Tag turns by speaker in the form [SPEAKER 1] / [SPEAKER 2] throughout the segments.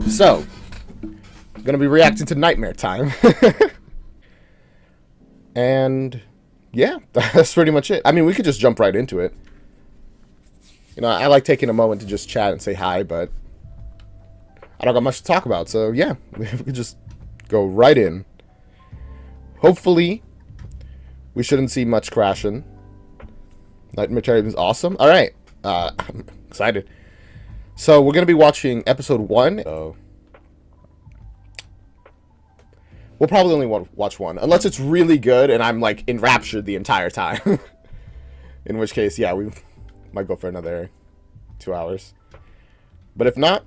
[SPEAKER 1] So, gonna be reacting to Nightmare Time. And yeah, that's pretty much it. I mean, we could just jump right into it. You know, I like taking a moment to just chat and say hi, but I don't got much to talk about. So yeah, we could just go right in. Hopefully, we shouldn't see much crashing. Nightmare Time is awesome. All right, I'm excited. So we're gonna be watching episode 1. So we'll probably only watch one, unless it's really good and I'm like enraptured the entire time. In which case, yeah, we might go for another 2 hours. But if not,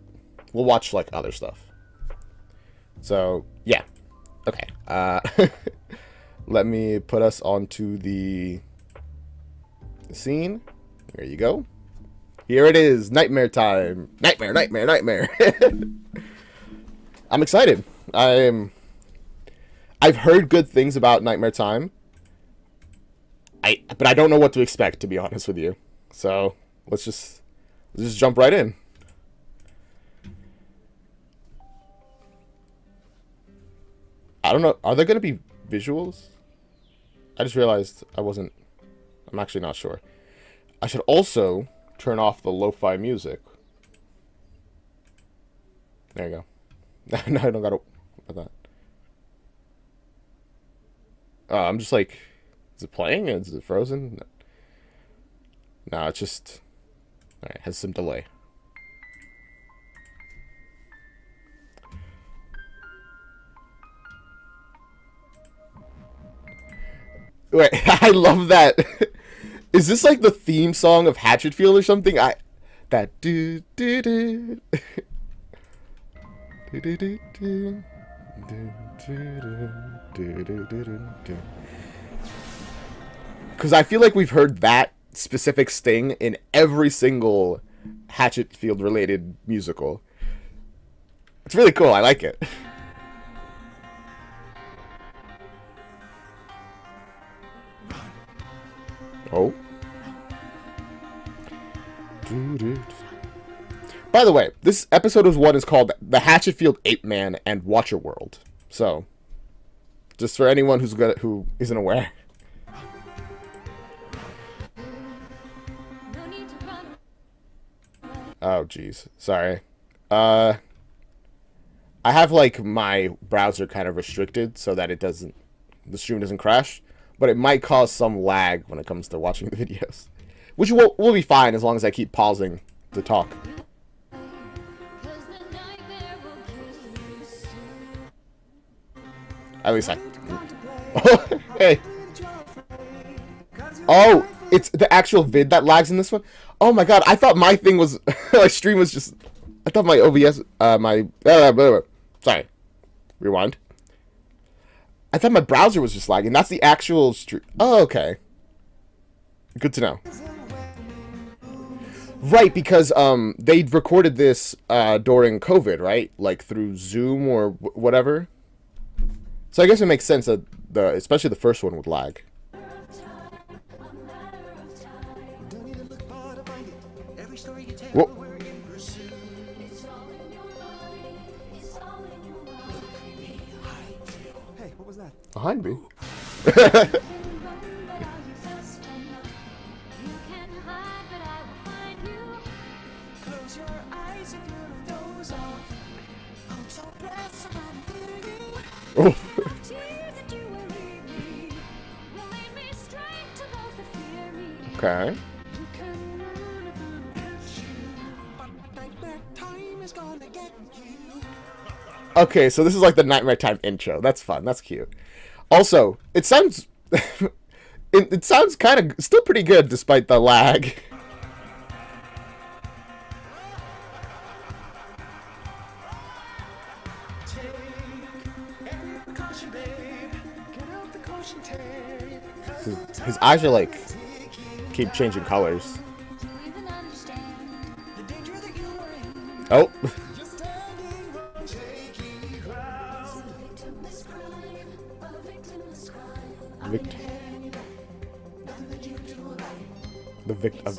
[SPEAKER 1] we'll watch like other stuff. So yeah, okay. Let me put us onto the scene. There you go. Here it is, Nightmare Time. Nightmare, nightmare, nightmare. I'm excited. I've heard good things about Nightmare Time. But I don't know what to expect, to be honest with you. So let's just jump right in. I don't know. Are there gonna be visuals? I just realized I'm actually not sure. I should also turn off the lo-fi music. There you go. No, I don't gotta about that. I'm just like, is it playing? Is it frozen? No, it's just, alright, it has some delay. Wait, I love that. Is this like the theme song of Hatchetfield or something? That do do do do do do do do do do. Because I feel like we've heard that specific sting in every single Hatchetfield related musical. It's really cool. I like it. Oh. By the way, this episode 1 is called The Hatchetfield Ape Man and Watcher World. So, just for anyone who isn't aware. Oh, jeez. Sorry. I have, like, my browser kind of restricted so that the stream doesn't crash. But it might cause some lag when it comes to watching the videos. Which will be fine as long as I keep pausing to talk. At least Oh, hey. Oh, it's the actual vid that lags in this one? Oh my god, I thought my thing was... my stream was just... I thought my OBS... sorry. Rewind. I thought my browser was just lagging. That's the actual stream. Oh, okay. Good to know. Right, because they recorded this during COVID, right? Like through Zoom or whatever. So I guess it makes sense that especially the first one would lag. Whoa.
[SPEAKER 2] Hey, what was that?
[SPEAKER 1] Behind me. Oh. Okay. Okay, so this is like the Nightmare Time intro. That's fun. That's cute. Also, it sounds it sounds kind of still pretty good despite the lag. His eyes are like keep changing colors. Oh. The victim.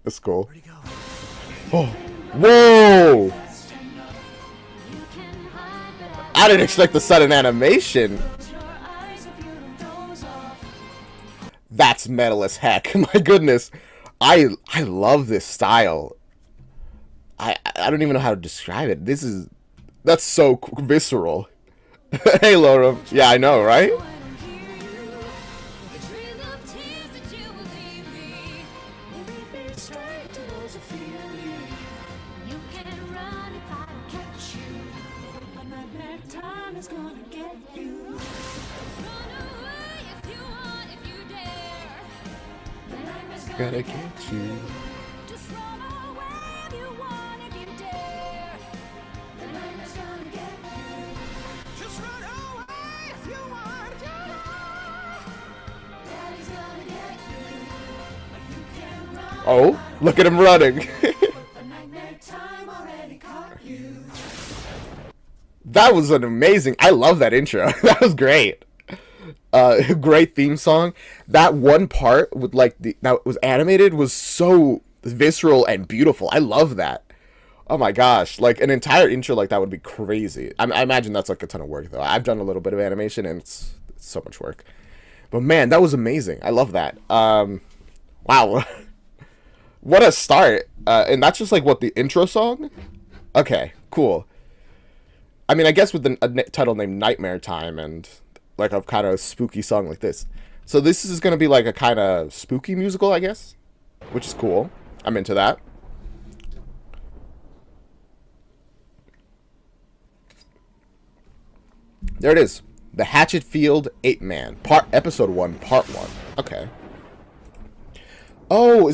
[SPEAKER 1] That's cool. Oh. Whoa! I didn't expect the sudden animation. That's metal as heck. My goodness. I love this style. I don't even know how to describe it. That's so visceral. Hey Laura. Yeah, I know, right? Gotta get you. Just run away if you want, if you dare. The nightmare's gonna get you. Just run away if you want. Daddy's gonna get you. But you can't run. Oh, look at him running. The nightmare time already caught you. That was an amazing. I love that intro. That was great. Great theme song. That one part with like that was animated was so visceral and beautiful. I love that. Oh my gosh, like an entire intro like that would be crazy. I imagine that's like a ton of work though. I've done a little bit of animation and it's so much work. But man, that was amazing. I love that. Wow. What a start. And that's just like what, the intro song? Okay, cool. I mean, I guess with a title named Nightmare Time and like a kind of spooky song like this. So this is going to be like a kind of spooky musical, I guess, which is cool. I'm into that. There it is. The Hatchetfield Ape Man, episode 1, part 1. Okay. Oh,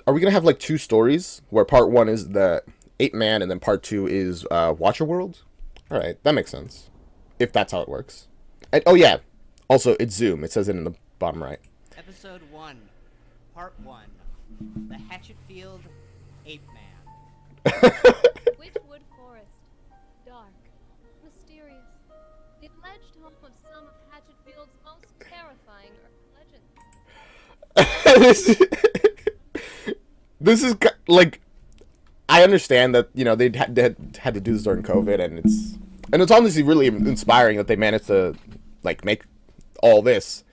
[SPEAKER 1] are we going to have like 2 stories where part 1 is the Ape Man and then part 2 is Watcher World? All right, that makes sense. If that's how it works. And, oh yeah, also it's Zoom. It says it in the bottom right.
[SPEAKER 2] Episode 1, Part 1, The Hatchetfield Ape Man.
[SPEAKER 3] Witchwood Forest, dark, mysterious, the alleged home of some of Hatchetfield's most terrifying legends.
[SPEAKER 1] This is like, I understand that, you know, they had to do this during COVID, and it's honestly really inspiring that they managed to like make all this.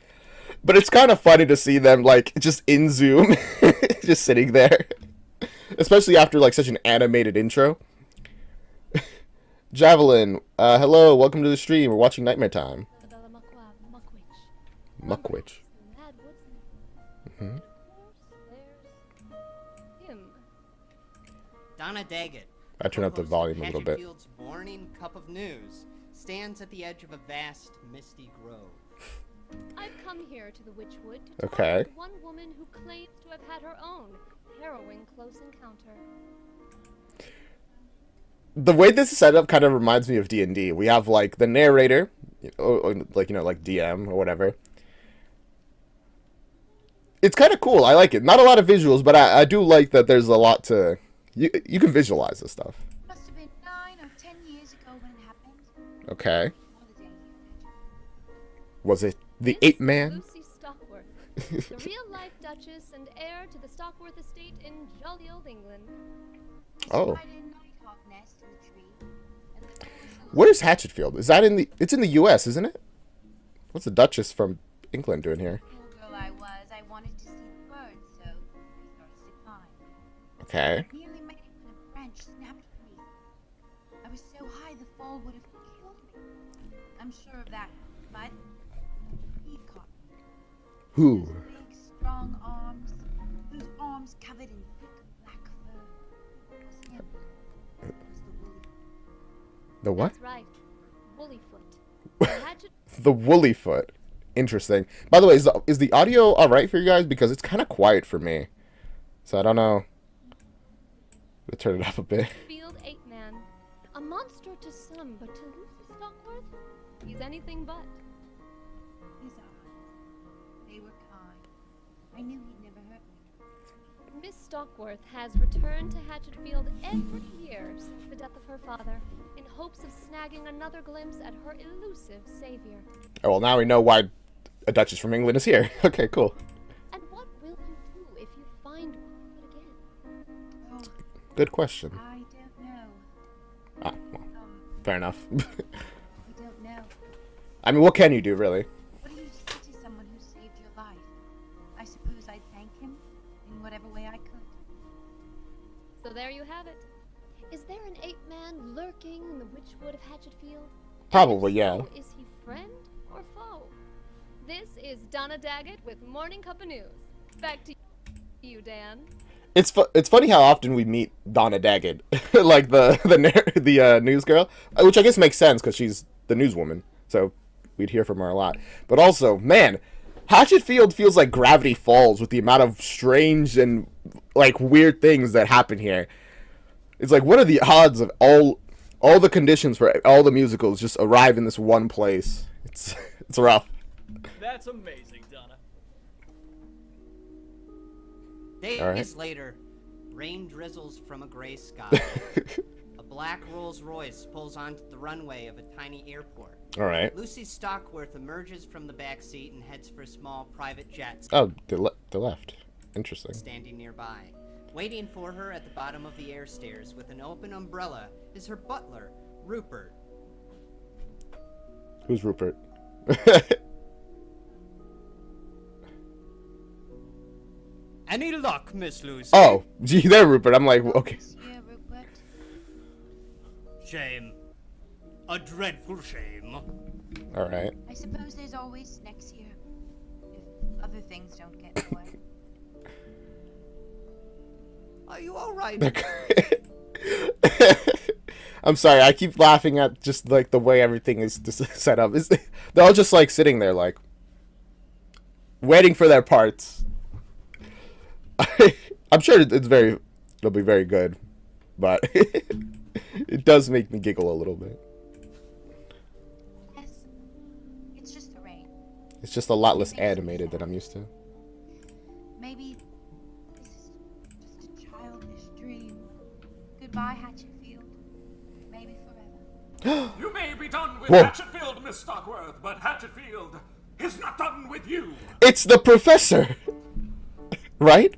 [SPEAKER 1] But it's kind of funny to see them like just in Zoom, just sitting there, especially after like such an animated intro. Javelin, hello, welcome to the stream. We're watching Nightmare Time. Muckwitch. Mm-hmm.
[SPEAKER 2] Donna Daggett,
[SPEAKER 1] I turn up the volume a little bit.
[SPEAKER 2] Hatchetfield's morning cup of news stands at the edge of a vast, misty grove.
[SPEAKER 3] I've come here to the Witchwood to talk with one woman who claims to have had her own harrowing close encounter.
[SPEAKER 1] The way this is set up kind of reminds me of D&D. We have like the narrator, like, you know, like DM or whatever. It's kind of cool. I like it. Not a lot of visuals, but I do like that there's a lot to... You can visualize this stuff.
[SPEAKER 4] Must have been 9 or 10 years ago when it happened.
[SPEAKER 1] Okay. Was it the Ape Man?
[SPEAKER 3] Lucy Stockworth, the real-life Duchess and heir to the Stockworth estate in jolly old England.
[SPEAKER 1] Oh. Where's Hatchetfield? Is that in the... It's in the U.S., isn't it? What's the Duchess from England doing here?
[SPEAKER 4] Little girl I was, I wanted to see the birds, so I started to climb.
[SPEAKER 1] Okay.
[SPEAKER 4] I nearly made it when a branch snapped beneath. I was so high the fall would have killed me. I'm sure of that, but he caught me.
[SPEAKER 1] Who?
[SPEAKER 4] Those big, strong arms, those arms covered in thick black fur. It was him. It was the woolly.
[SPEAKER 1] The what?
[SPEAKER 3] That's right, Woollyfoot.
[SPEAKER 1] The Woollyfoot. Interesting. By the way, is the audio all right for you guys? Because it's kind of quiet for me, so I don't know. Let's turn it up a bit.
[SPEAKER 3] Field Ape Man, a monster to some, but to Lucy Stockworth, he's anything but.
[SPEAKER 4] His eyes, they were kind. I knew he'd never hurt me.
[SPEAKER 3] Miss Stockworth has returned to Hatchetfield every year since the death of her father, in hopes of snagging another glimpse at her elusive savior.
[SPEAKER 1] Oh, well, now we know why a Duchess from England is here. Okay, cool.
[SPEAKER 3] And what will will you do if you find one again?
[SPEAKER 4] Oh,
[SPEAKER 1] Good question.
[SPEAKER 4] I don't know.
[SPEAKER 1] Ah, well, fair enough.
[SPEAKER 4] I don't know.
[SPEAKER 1] I mean, what can you do, really?
[SPEAKER 4] What do you say to someone who saved your life? I suppose I'd thank him in whatever way I could.
[SPEAKER 3] So there you have it. Is there an ape man lurking in the Witchwood of Hatchetfield?
[SPEAKER 1] Probably,
[SPEAKER 3] If
[SPEAKER 1] yeah.
[SPEAKER 3] so, is he friend or foe? This is Donna Daggett with Morning Cup of News. Back to you, Dan.
[SPEAKER 1] It's funny how often we meet Donna Daggett, like the news girl, which I guess makes sense because she's the newswoman, so we'd hear from her a lot. But also, man, Hatchetfield feels like Gravity Falls with the amount of strange and like weird things that happen here. It's like, what are the odds of all the conditions for all the musicals just arrive in this one place? It's rough.
[SPEAKER 5] That's amazing, Donna.
[SPEAKER 2] Days later, rain drizzles from a gray sky. A black Rolls Royce pulls onto the runway of a tiny airport.
[SPEAKER 1] All right.
[SPEAKER 2] Lucy Stockworth emerges from the back seat and heads for a small private jet
[SPEAKER 1] Oh, the left. Interesting.
[SPEAKER 2] standing nearby. Waiting for her at the bottom of the air stairs with an open umbrella is her butler, Rupert.
[SPEAKER 1] Who's Rupert?
[SPEAKER 2] Any luck, Miss Lucy?
[SPEAKER 1] Oh, gee, there, Rupert. I'm like, okay.
[SPEAKER 4] Yeah, Rupert.
[SPEAKER 2] Shame. A dreadful shame.
[SPEAKER 1] All right.
[SPEAKER 4] I suppose there's always next year, if other things don't get in the way.
[SPEAKER 2] Are you alright?
[SPEAKER 1] I'm sorry. I keep laughing at just like the way everything is just set up. They're all just like sitting there, like waiting for their parts. I'm sure it'll be very good, but it does make me giggle a little bit.
[SPEAKER 4] Yes, it's just the rain.
[SPEAKER 1] It's just a lot less animated than I'm used to.
[SPEAKER 4] Maybe this is just a childish dream. Goodbye, Hatchetfield. Maybe forever.
[SPEAKER 6] You may be done with
[SPEAKER 1] Whoa.
[SPEAKER 6] Hatchetfield, Miss Stockworth, but Hatchetfield is not done with you.
[SPEAKER 1] It's the professor, right?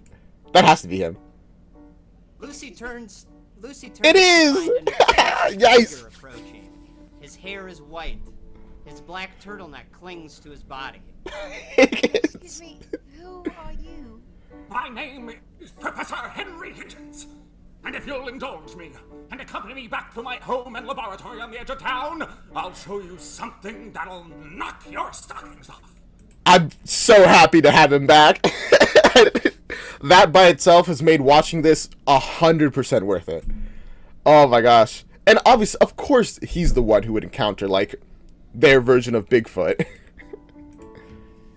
[SPEAKER 1] That has to be him.
[SPEAKER 2] Lucy turns.
[SPEAKER 1] It is!
[SPEAKER 2] to find an
[SPEAKER 1] Nice.
[SPEAKER 2] figure approaching. His hair is white. His black turtleneck clings to his body.
[SPEAKER 4] Excuse me, who are you?
[SPEAKER 6] My name is Professor Henry Hitchens. And if you'll indulge me and accompany me back to my home and laboratory on the edge of town, I'll show you something that'll knock your stockings off.
[SPEAKER 1] I'm so happy to have him back. That by itself has made watching this 100% worth it. Oh my gosh. And obviously, of course, he's the one who would encounter, like, their version of Bigfoot.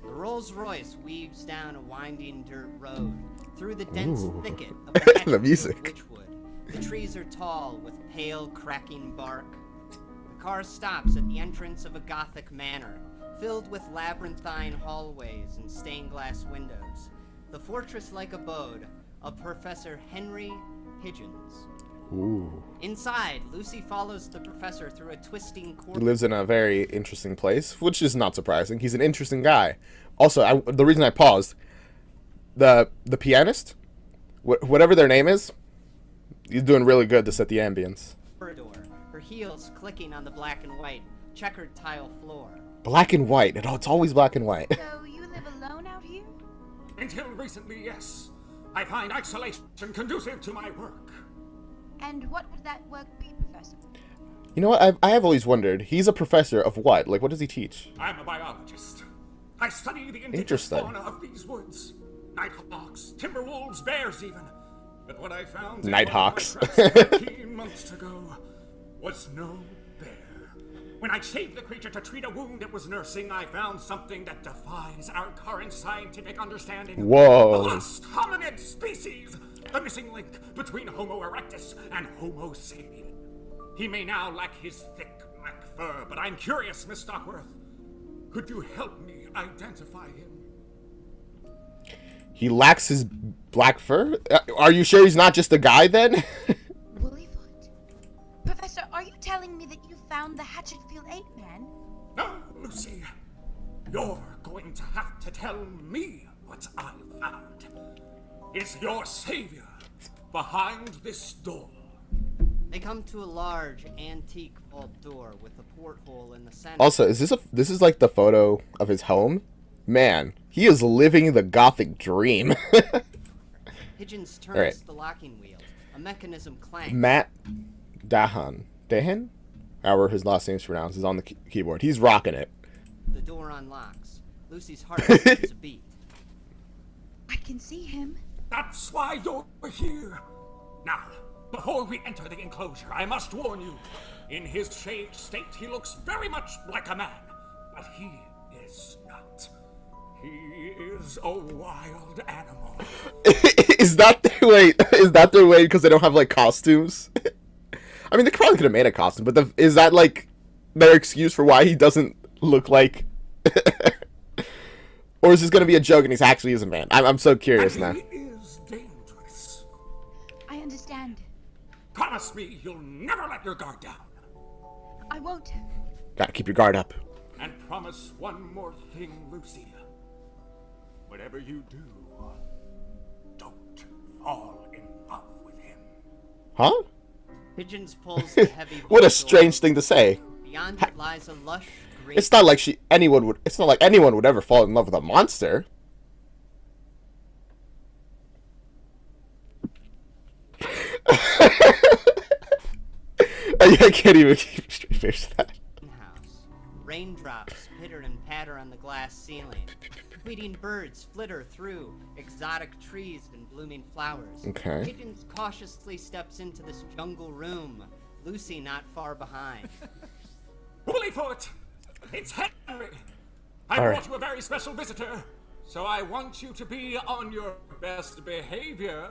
[SPEAKER 2] The Rolls Royce weaves down a winding dirt road through the dense
[SPEAKER 1] Ooh.
[SPEAKER 2] thicket of
[SPEAKER 1] The
[SPEAKER 2] Hatchetfield
[SPEAKER 1] music.
[SPEAKER 2] Witchwood. The trees are tall with pale, cracking bark. The car stops at the entrance of a Gothic manor, filled with labyrinthine hallways and stained glass windows. The fortress-like abode of Professor Henry Hitchens.
[SPEAKER 1] Ooh.
[SPEAKER 2] Inside, Lucy follows the professor through a twisting
[SPEAKER 1] He
[SPEAKER 2] corridor.
[SPEAKER 1] lives in a very interesting place, which is not surprising. He's an interesting guy. Also, the reason I paused, the pianist, whatever their name is, he's doing really good to set the ambience.
[SPEAKER 2] Her heels clicking on the black and white, checkered tile floor.
[SPEAKER 1] Black and white. It's always black and white.
[SPEAKER 4] So you live alone out here?
[SPEAKER 6] Until recently, yes. I find isolation conducive to my work.
[SPEAKER 4] And what would that work be, Professor?
[SPEAKER 1] You know what? I have always wondered. He's a professor of what? Like, what does he teach?
[SPEAKER 6] I'm a biologist. I study the indigenous
[SPEAKER 1] Interesting.
[SPEAKER 6] fauna of these woods. Nighthawks, timber wolves, bears even. But what I found in
[SPEAKER 1] Nighthawks.
[SPEAKER 6] one of my traps 13 months ago was no bear. When I shaved the creature to treat a wound it was nursing, I found something that defies our current scientific understanding.
[SPEAKER 1] Whoa.
[SPEAKER 6] The lost hominid species. The missing link between Homo erectus and Homo sapien. He may now lack his thick black fur, but I'm curious, Miss Stockworth. Could you help me identify him?
[SPEAKER 1] He lacks his black fur? Are you sure he's not just a guy then?
[SPEAKER 4] Woollyfoot? Professor, are you telling me that you found the Hatchetfield ape-man?
[SPEAKER 6] No, Lucy. You're going to have to tell me what I found. Is your savior behind this door?
[SPEAKER 2] They come to a large, antique vault door with a porthole in the center.
[SPEAKER 1] Also, this is like the photo of his home? Man, he is living the gothic dream.
[SPEAKER 2] Higgins turns
[SPEAKER 1] Alright.
[SPEAKER 2] the locking wheel. A mechanism clanks.
[SPEAKER 1] Matt Dahan? However his last name's pronounced, is on the keyboard. He's rocking it.
[SPEAKER 2] The door unlocks. Lucy's heart skips a beat.
[SPEAKER 4] I can see him.
[SPEAKER 6] That's why you're here. Now, before we enter the enclosure, I must warn you. In his shaved state, he looks very much like a man, but he is not. He is a wild animal.
[SPEAKER 1] Is that their way because they don't have like costumes? I mean, they probably could have made a costume, but is that like their excuse for why he doesn't look like? Or is this gonna be a joke and he actually is a man? I'm so curious now.
[SPEAKER 6] He is dangerous.
[SPEAKER 4] I understand.
[SPEAKER 6] Promise me you'll never let your guard down.
[SPEAKER 4] I won't.
[SPEAKER 1] Gotta keep your guard up.
[SPEAKER 6] And promise one more thing, Lucy. Whatever you do, don't fall in love with him.
[SPEAKER 1] Huh?
[SPEAKER 2] Higgins pulls the heavy vault
[SPEAKER 1] What a
[SPEAKER 2] door.
[SPEAKER 1] strange thing to say.
[SPEAKER 2] Beyond it lies a lush green.
[SPEAKER 1] It's not like anyone would ever fall in love with a monster. I can't even keep a straight face to that.
[SPEAKER 2] House. Raindrops pitter and patter on the glass ceiling. Tweeting birds flitter through exotic trees and blooming flowers.
[SPEAKER 1] Okay.
[SPEAKER 2] Higgins cautiously steps into this jungle room. Lucy not far behind.
[SPEAKER 6] Woollyfoot! It's Henry! I
[SPEAKER 1] All right.
[SPEAKER 6] brought you a very special visitor, so I want you to be on your best behavior.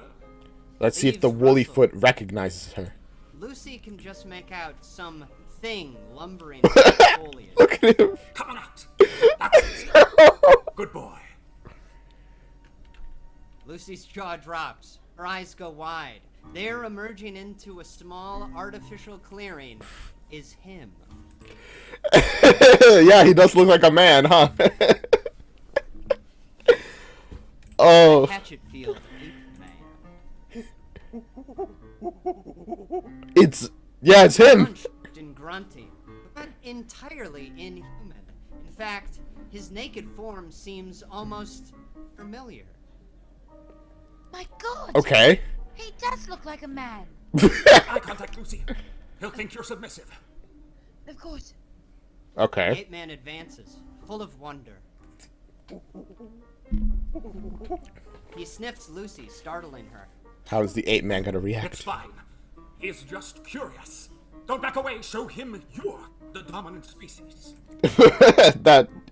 [SPEAKER 1] Let's see if the
[SPEAKER 2] Leaves
[SPEAKER 1] woolly
[SPEAKER 2] rustle.
[SPEAKER 1] foot recognizes her.
[SPEAKER 2] Lucy can just make out some thing lumbering through the foliage.
[SPEAKER 1] Look at him.
[SPEAKER 6] Come on out. That's it. Good boy.
[SPEAKER 2] Lucy's jaw drops. Her eyes go wide. There, emerging into a small artificial clearing, is him.
[SPEAKER 1] Yeah, he does look like a man, huh? Oh,
[SPEAKER 2] Hatchetfield ape man.
[SPEAKER 1] it's him.
[SPEAKER 2] Hunched and grunting, but entirely inhuman. In fact, his naked form seems almost familiar.
[SPEAKER 4] My God.
[SPEAKER 1] Okay.
[SPEAKER 4] He does look like a man.
[SPEAKER 6] Eye contact, Lucy. He'll think you're submissive.
[SPEAKER 4] Of course.
[SPEAKER 2] The
[SPEAKER 1] Okay.
[SPEAKER 2] ape man advances, full of wonder. He sniffs Lucy, startling her.
[SPEAKER 1] How is the ape man gonna
[SPEAKER 6] It's
[SPEAKER 1] react?
[SPEAKER 6] fine. He's just curious. Don't back away. Show him you're the dominant species.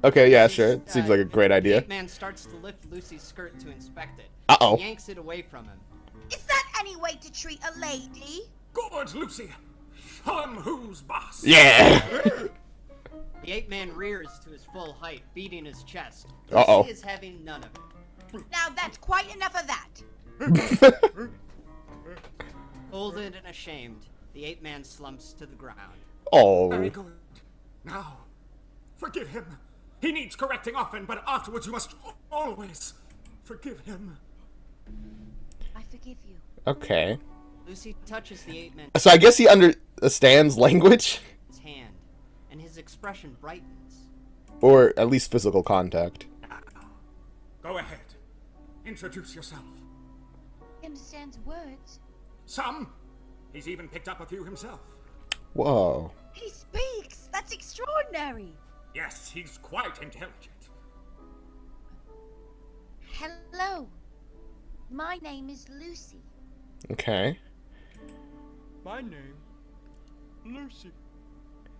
[SPEAKER 1] Okay, yeah, sure. It seems like a great
[SPEAKER 2] The
[SPEAKER 1] idea.
[SPEAKER 2] ape man starts to lift Lucy's skirt to inspect it.
[SPEAKER 1] Uh-oh.
[SPEAKER 2] He yanks it away from him.
[SPEAKER 4] Is that any way to treat a lady?
[SPEAKER 6] Good, Lucy. Show him who's boss.
[SPEAKER 1] Yeah.
[SPEAKER 2] The ape man rears to his full height, beating his chest.
[SPEAKER 1] Uh-oh.
[SPEAKER 2] Lucy is having none of it.
[SPEAKER 4] Now that's quite enough of that.
[SPEAKER 2] Folded and ashamed, the ape man slumps to the ground.
[SPEAKER 6] Very
[SPEAKER 1] Oh.
[SPEAKER 6] good. Now, forgive him. He needs correcting often, but afterwards you must always forgive him.
[SPEAKER 4] I forgive you.
[SPEAKER 1] Okay.
[SPEAKER 2] Lucy touches the ape man's
[SPEAKER 1] So I guess he understands language,
[SPEAKER 2] hand, and his expression brightens.
[SPEAKER 1] or at least physical contact.
[SPEAKER 6] Go ahead. Introduce yourself.
[SPEAKER 4] He understands words.
[SPEAKER 6] Some. He's even picked up a few himself.
[SPEAKER 1] Whoa.
[SPEAKER 4] He speaks. That's extraordinary.
[SPEAKER 6] Yes, he's quite intelligent.
[SPEAKER 4] Hello. My name is Lucy.
[SPEAKER 1] Okay.
[SPEAKER 5] My name, Lucy.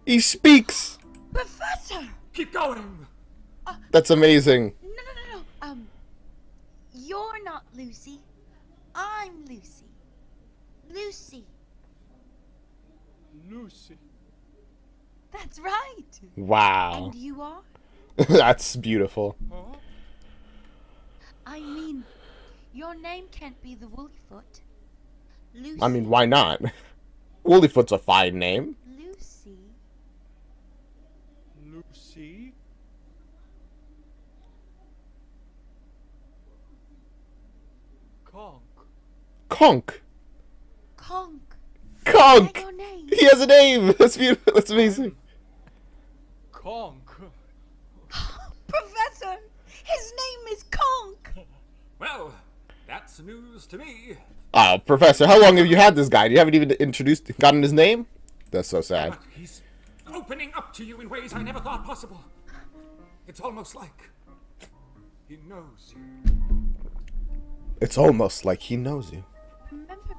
[SPEAKER 1] He speaks.
[SPEAKER 4] Professor!
[SPEAKER 6] Keep going.
[SPEAKER 1] That's amazing.
[SPEAKER 4] No. You're not Lucy. I'm Lucy. Lucy.
[SPEAKER 5] Lucy.
[SPEAKER 4] That's right.
[SPEAKER 1] Wow.
[SPEAKER 4] And you are?
[SPEAKER 1] That's beautiful.
[SPEAKER 5] Huh?
[SPEAKER 4] I mean, your name can't be the Woollyfoot. Lucy.
[SPEAKER 1] I mean, why not? Woollyfoot's a fine name.
[SPEAKER 4] Lucy.
[SPEAKER 5] Lucy. Conk.
[SPEAKER 1] Conk.
[SPEAKER 4] Conk.
[SPEAKER 1] Conk.
[SPEAKER 4] Is that your name?
[SPEAKER 1] He has a name. That's beautiful. That's amazing.
[SPEAKER 5] Conk.
[SPEAKER 4] Professor, his name is Conk.
[SPEAKER 6] Well, that's news to me.
[SPEAKER 1] Oh, Professor, how long have you had this guy? You haven't even gotten his name? That's so sad.
[SPEAKER 6] But he's opening up to you in ways I never thought possible. It's almost like he knows you.
[SPEAKER 1] It's almost like he knows you.
[SPEAKER 4] Remember me,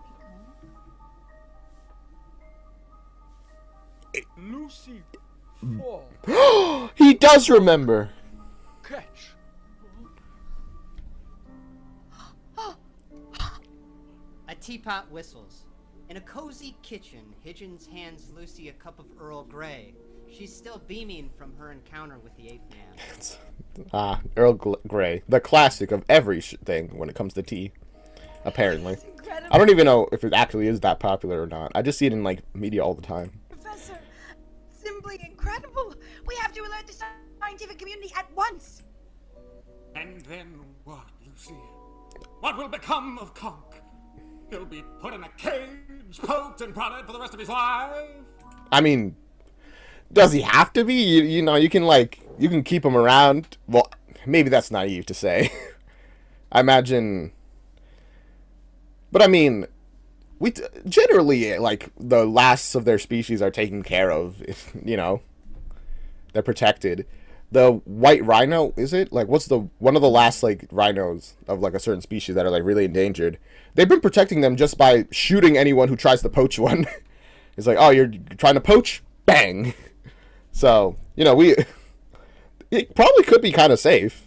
[SPEAKER 4] Conk?
[SPEAKER 5] Lucy. Fall.
[SPEAKER 1] He does remember.
[SPEAKER 5] Catch.
[SPEAKER 2] A teapot whistles. In a cozy kitchen, Higgins hands Lucy a cup of Earl Grey. She's still beaming from her encounter with the ape man.
[SPEAKER 1] Earl Grey, the classic of every thing when it comes to tea. Apparently,
[SPEAKER 4] It's incredible.
[SPEAKER 1] I don't even know if it actually is that popular or not. I just see it in like media all the time.
[SPEAKER 4] Professor, simply incredible. We have to alert the scientific community at once.
[SPEAKER 6] And then what, Lucy? What will become of Conk? He'll be put in a cage, poked and prodded for the rest of his life?
[SPEAKER 1] I mean, does he have to be? You know, you can keep him around. Well, maybe that's naive to say. I imagine. But I mean, we generally, like, the lasts of their species are taken care of. You know, they're protected. The white rhino, is it? Like, what's one of the last, like, rhinos of, like, a certain species that are, like, really endangered? They've been protecting them just by shooting anyone who tries to poach one. It's like, oh, you're trying to poach? Bang! So, you know, it probably could be kind of safe.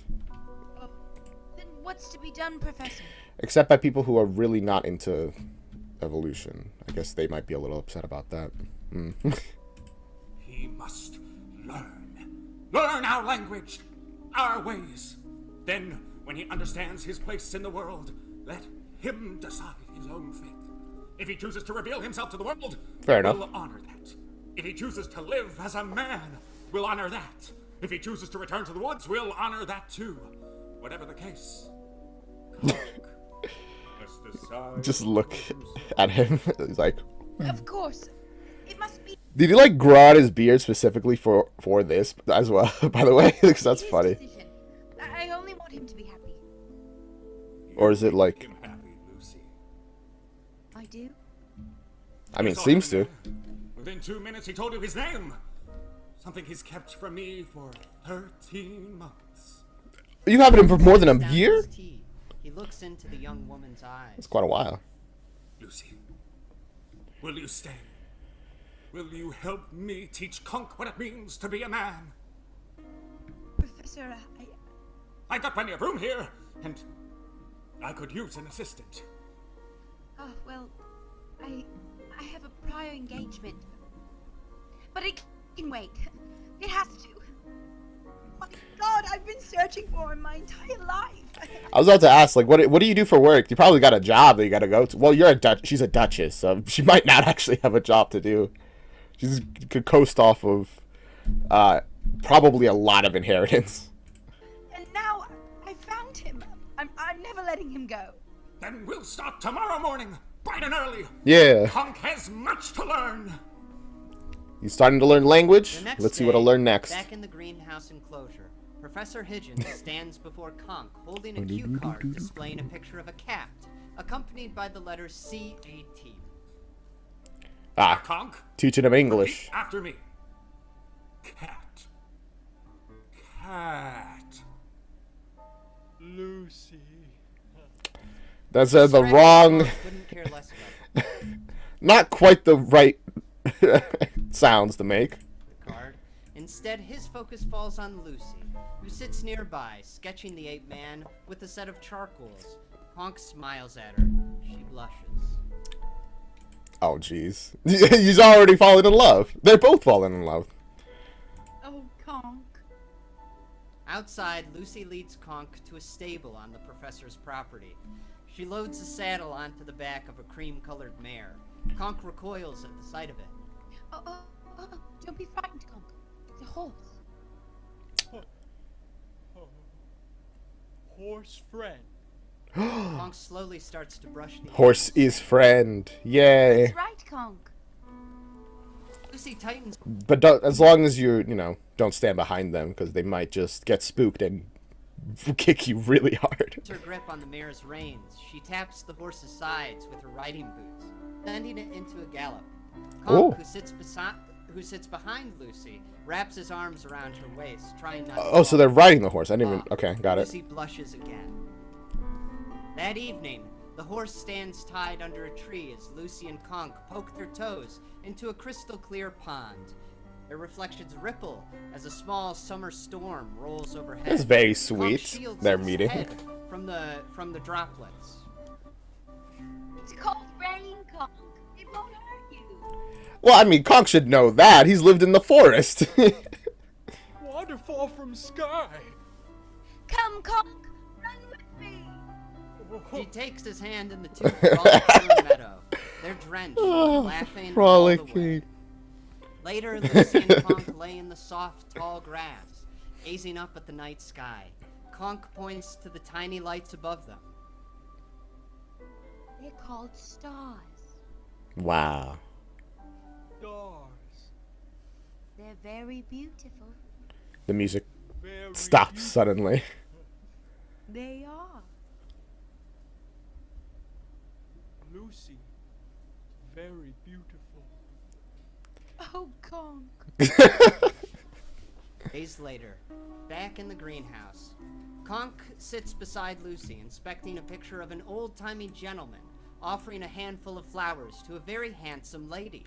[SPEAKER 4] Then what's to be done, Professor?
[SPEAKER 1] Except by people who are really not into evolution. I guess they might be a little upset about that.
[SPEAKER 6] He must learn. Learn our language, our ways. Then, when he understands his place in the world, let him decide his own fate. If he chooses to reveal himself to the world,
[SPEAKER 1] Fair enough.
[SPEAKER 6] we'll honor that. If he chooses to live as a man, we'll honor that. If he chooses to return to the woods, we'll honor that too. Whatever the case. Let's decide.
[SPEAKER 1] Just look at him. He's like,
[SPEAKER 4] Of course. It must be
[SPEAKER 1] did he, like, grow out his beard specifically for this as well, by the way? Because that's
[SPEAKER 4] his
[SPEAKER 1] funny.
[SPEAKER 4] decision. I only want him to be happy.
[SPEAKER 1] Or is it like,
[SPEAKER 6] Him happy, Lucy.
[SPEAKER 4] I do?
[SPEAKER 1] I mean,
[SPEAKER 6] It's all
[SPEAKER 1] seems to.
[SPEAKER 6] in there. Within 2 minutes, he told you his name. Something he's kept from me for 13 months.
[SPEAKER 1] You have it for more than a
[SPEAKER 2] Down
[SPEAKER 1] year?
[SPEAKER 2] his tea. He looks into the young woman's eyes.
[SPEAKER 1] It's quite a while.
[SPEAKER 6] Lucy, will you stay? Will you help me teach Conk what it means to be a man?
[SPEAKER 4] Professor,
[SPEAKER 6] I got plenty of room here, and I could use an assistant.
[SPEAKER 4] oh, well, I have a prior engagement. But it can wait. It has to. My God, I've been searching for him my entire life.
[SPEAKER 1] I was about to ask, like, what do you do for work? You probably got a job that you got to go to. Well, she's a duchess, so she might not actually have a job to do. She could coast off of probably a lot of inheritance.
[SPEAKER 4] And now I found him. I'm never letting him go.
[SPEAKER 6] Then we'll start tomorrow morning, bright and early.
[SPEAKER 1] Yeah.
[SPEAKER 6] Conk has much to learn.
[SPEAKER 1] He's starting to learn language.
[SPEAKER 2] The next
[SPEAKER 1] Let's see what I'll
[SPEAKER 2] day,
[SPEAKER 1] learn next.
[SPEAKER 2] Back in the greenhouse enclosure, Professor Higgins stands before Conk holding a cue card displaying a picture of a cat, accompanied by the letters C-A-T.
[SPEAKER 6] Conk,
[SPEAKER 1] Teaching him English.
[SPEAKER 6] repeat after me. Cat. Cat.
[SPEAKER 5] Lucy.
[SPEAKER 1] That's the
[SPEAKER 2] Scratchy
[SPEAKER 1] wrong,
[SPEAKER 2] Conk couldn't care less about it.
[SPEAKER 1] not quite the right sounds to make.
[SPEAKER 2] The card. Instead, his focus falls on Lucy, who sits nearby, sketching the ape man with a set of charcoals. Conk smiles at her. She blushes.
[SPEAKER 1] Oh, jeez. He's already fallen in love. They're both falling in love.
[SPEAKER 4] Oh, Conk.
[SPEAKER 2] Outside, Lucy leads Conk to a stable on the professor's property. She loads a saddle onto the back of a cream-colored mare. Conk recoils at the sight of it.
[SPEAKER 4] Oh, don't be frightened, Conk. It's a horse.
[SPEAKER 5] Horse friend.
[SPEAKER 2] Conk slowly starts to brush the
[SPEAKER 1] Horse
[SPEAKER 2] animal's
[SPEAKER 1] is friend. Yay.
[SPEAKER 4] He's right, Conk.
[SPEAKER 2] Lucy tightens
[SPEAKER 1] But don't, as long as you know, don't stand behind them because they might just get spooked and kick you really hard.
[SPEAKER 2] her grip on the mare's reins. She taps the horse's sides with her riding boots, sending it into a gallop.
[SPEAKER 1] Ooh.
[SPEAKER 2] Conk, who sits behind Lucy, wraps his arms around her waist, trying not to
[SPEAKER 1] Oh, so
[SPEAKER 2] fall.
[SPEAKER 1] they're riding the horse. I didn't even. Okay, got it.
[SPEAKER 2] Lucy blushes again. That evening, the horse stands tied under a tree as Lucy and Conk poke their toes into a crystal clear pond. Their reflections ripple as a small summer storm rolls overhead.
[SPEAKER 1] That's very
[SPEAKER 2] Conk
[SPEAKER 1] sweet.
[SPEAKER 2] shields
[SPEAKER 1] Their
[SPEAKER 2] its
[SPEAKER 1] meeting.
[SPEAKER 2] head from the droplets.
[SPEAKER 4] It's called rain, Conk. It won't hurt you.
[SPEAKER 1] Well, I mean, Conk should know that. He's lived in the forest.
[SPEAKER 5] Waterfall from sky.
[SPEAKER 4] Come, Conk. Run with me.
[SPEAKER 2] He takes his hand and the two frolic through a meadow. They're drenched, laughing all the way.
[SPEAKER 1] Frolicking.
[SPEAKER 2] Later, Lucy and Conk lay in the soft, tall grass, gazing up at the night sky. Conk points to the tiny lights above them.
[SPEAKER 4] They're called stars.
[SPEAKER 1] Wow.
[SPEAKER 5] Stars.
[SPEAKER 4] They're very beautiful.
[SPEAKER 1] The music
[SPEAKER 5] Very
[SPEAKER 1] stops suddenly.
[SPEAKER 4] They are.
[SPEAKER 5] Lucy. Very beautiful.
[SPEAKER 4] Oh, Conk.
[SPEAKER 2] Days later, back in the greenhouse, Conk sits beside Lucy, inspecting a picture of an old-timey gentleman offering a handful of flowers to a very handsome lady.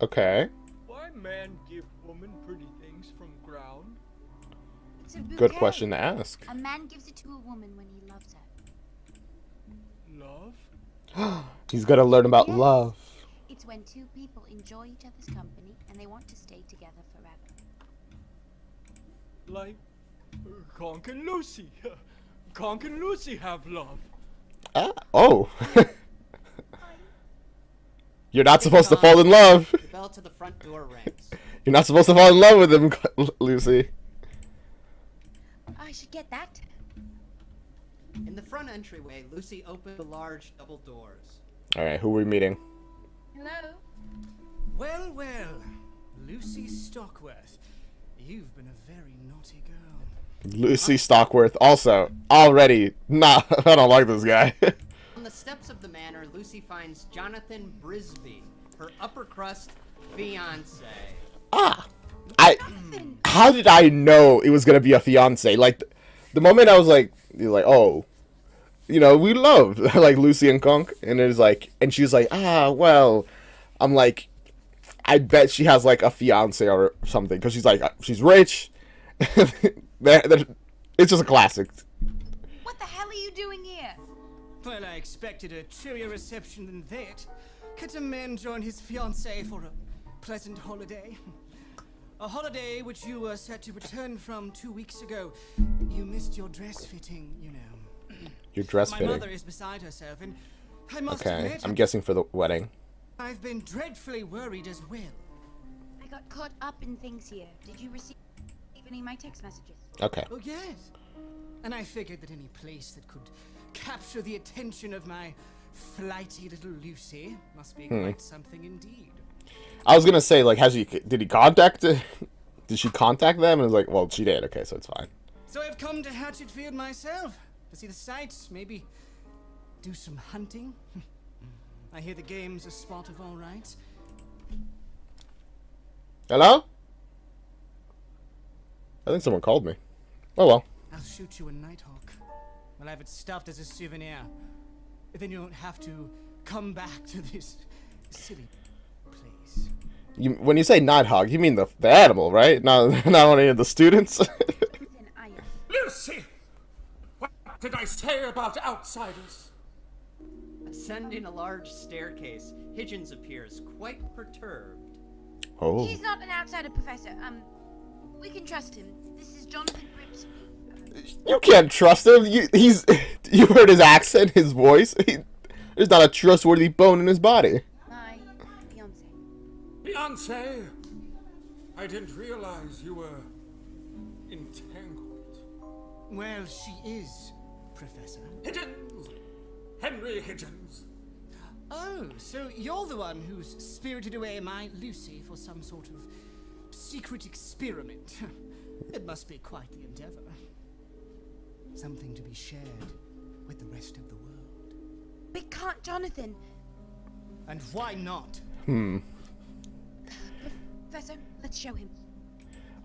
[SPEAKER 1] Okay.
[SPEAKER 5] Why man give woman pretty things from ground?
[SPEAKER 4] It's a bouquet.
[SPEAKER 1] Good question to ask.
[SPEAKER 4] A man gives it to a woman when he loves her.
[SPEAKER 5] Love?
[SPEAKER 1] He's got to learn about
[SPEAKER 4] Yes.
[SPEAKER 1] love.
[SPEAKER 4] It's when two people enjoy each other's company and they want to stay together forever.
[SPEAKER 5] Like Conk and Lucy. Conk and Lucy have love.
[SPEAKER 1] Oh. You're not supposed to fall in love.
[SPEAKER 2] The bell to the front door rings.
[SPEAKER 1] You're not supposed to fall in love with him, Lucy.
[SPEAKER 4] I should get that.
[SPEAKER 2] In the front entryway, Lucy opened the large double doors.
[SPEAKER 1] All right, who are we meeting?
[SPEAKER 4] Hello?
[SPEAKER 7] Well, well, Lucy Stockworth, you've been a very naughty girl.
[SPEAKER 1] Lucy Stockworth. Also, already, nah, I don't like this guy.
[SPEAKER 2] On the steps of the manor, Lucy finds Jonathan Brisby, her upper crust fiance.
[SPEAKER 1] How did I know it was gonna be a fiance? Like, the moment I was like, oh, you know, we love like Lucy and Conk, and it was like, and she was like, well, I'm like, I bet she has like a fiance or something because she's like, she's rich. It's just a classic.
[SPEAKER 4] What the hell are you doing here?
[SPEAKER 7] Well, I expected a cheerier reception than that. Could a man join his fiancée for a pleasant holiday? A holiday which you were set to return from 2 weeks ago. You missed your dress fitting, you know.
[SPEAKER 1] Your dress
[SPEAKER 7] My
[SPEAKER 1] fitting.
[SPEAKER 7] mother is beside herself, and I must
[SPEAKER 1] Okay,
[SPEAKER 7] admit,
[SPEAKER 1] I'm guessing for the wedding.
[SPEAKER 7] I've been dreadfully worried as well.
[SPEAKER 4] I got caught up in things here. Did you receive any of my text messages?
[SPEAKER 1] Okay.
[SPEAKER 7] Oh, yes. And I figured that any place that could capture the attention of my flighty little Lucy must be quite something indeed.
[SPEAKER 1] I was gonna say, like, did he contact? Did she contact them? And I was like, well, she did. Okay, so it's fine.
[SPEAKER 7] So I've come to Hatchetfield myself to see the sights, maybe do some hunting. I hear the game's a spot of all right.
[SPEAKER 1] Hello? I think someone called me. Oh well.
[SPEAKER 7] I'll shoot you a Nighthawk. I'll have it stuffed as a souvenir. Then you don't have to come back to this silly place.
[SPEAKER 1] When you say Nighthawk, you mean the animal, right? Not any of the students.
[SPEAKER 4] Then I am.
[SPEAKER 6] Lucy! What did I say about outsiders?
[SPEAKER 2] Ascending a large staircase, Higgins appears, quite perturbed.
[SPEAKER 1] Oh.
[SPEAKER 4] He's not an outsider, Professor. We can trust him. This is Jonathan Rips.
[SPEAKER 1] You can't trust him. You heard his accent, his voice. There's not a trustworthy bone in his body.
[SPEAKER 4] My fiance.
[SPEAKER 6] Beyonce! I didn't realize you were entangled.
[SPEAKER 7] Well, she is, Professor.
[SPEAKER 6] Higgins! Henry Higgins.
[SPEAKER 7] Oh, so you're the one who's spirited away my Lucy for some sort of secret experiment. It must be quite the endeavor. Something to be shared with the rest of the world.
[SPEAKER 4] We can't, Jonathan.
[SPEAKER 7] And why not?
[SPEAKER 4] Professor, let's show him.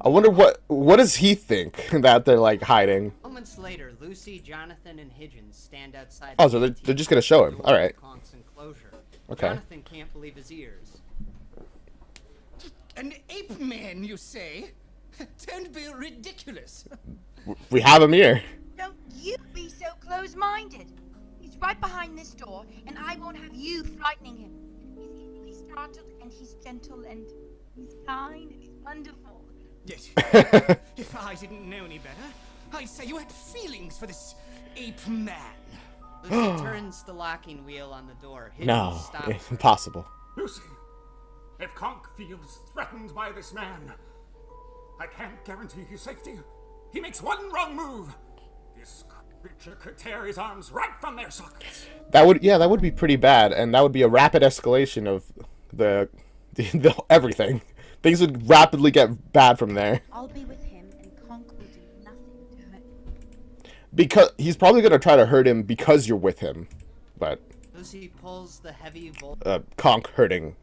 [SPEAKER 1] I wonder what does he think that they're like hiding?
[SPEAKER 2] Moments later, Lucy, Jonathan, and Higgins stand outside.
[SPEAKER 1] Oh, so they're just gonna show him. All right.
[SPEAKER 2] Conk's enclosure.
[SPEAKER 1] Okay.
[SPEAKER 2] Jonathan can't believe his ears.
[SPEAKER 7] An ape man, you say? Don't be ridiculous.
[SPEAKER 1] We have him here.
[SPEAKER 4] Don't you be so close-minded. He's right behind this door, and I won't have you frightening him. He's easily startled, and he's gentle, and he's kind, and he's wonderful.
[SPEAKER 7] Yes. If I didn't know any better, I'd say you had feelings for this ape man.
[SPEAKER 2] Lucy turns the locking wheel on the door. Higgins
[SPEAKER 1] No,
[SPEAKER 2] stops.
[SPEAKER 1] impossible.
[SPEAKER 6] Lucy, if Conk feels threatened by this man, I can't guarantee his safety. He makes one wrong move. This creature could tear his arms right from their sockets.
[SPEAKER 1] That would be pretty bad, and that would be a rapid escalation of the everything. Things would rapidly get bad from there.
[SPEAKER 4] I'll be with him, and Conk will do nothing to hurt him.
[SPEAKER 1] Because he's probably gonna try to hurt him because you're with him, but
[SPEAKER 2] Lucy pulls the heavy bolt
[SPEAKER 1] Conk hurting,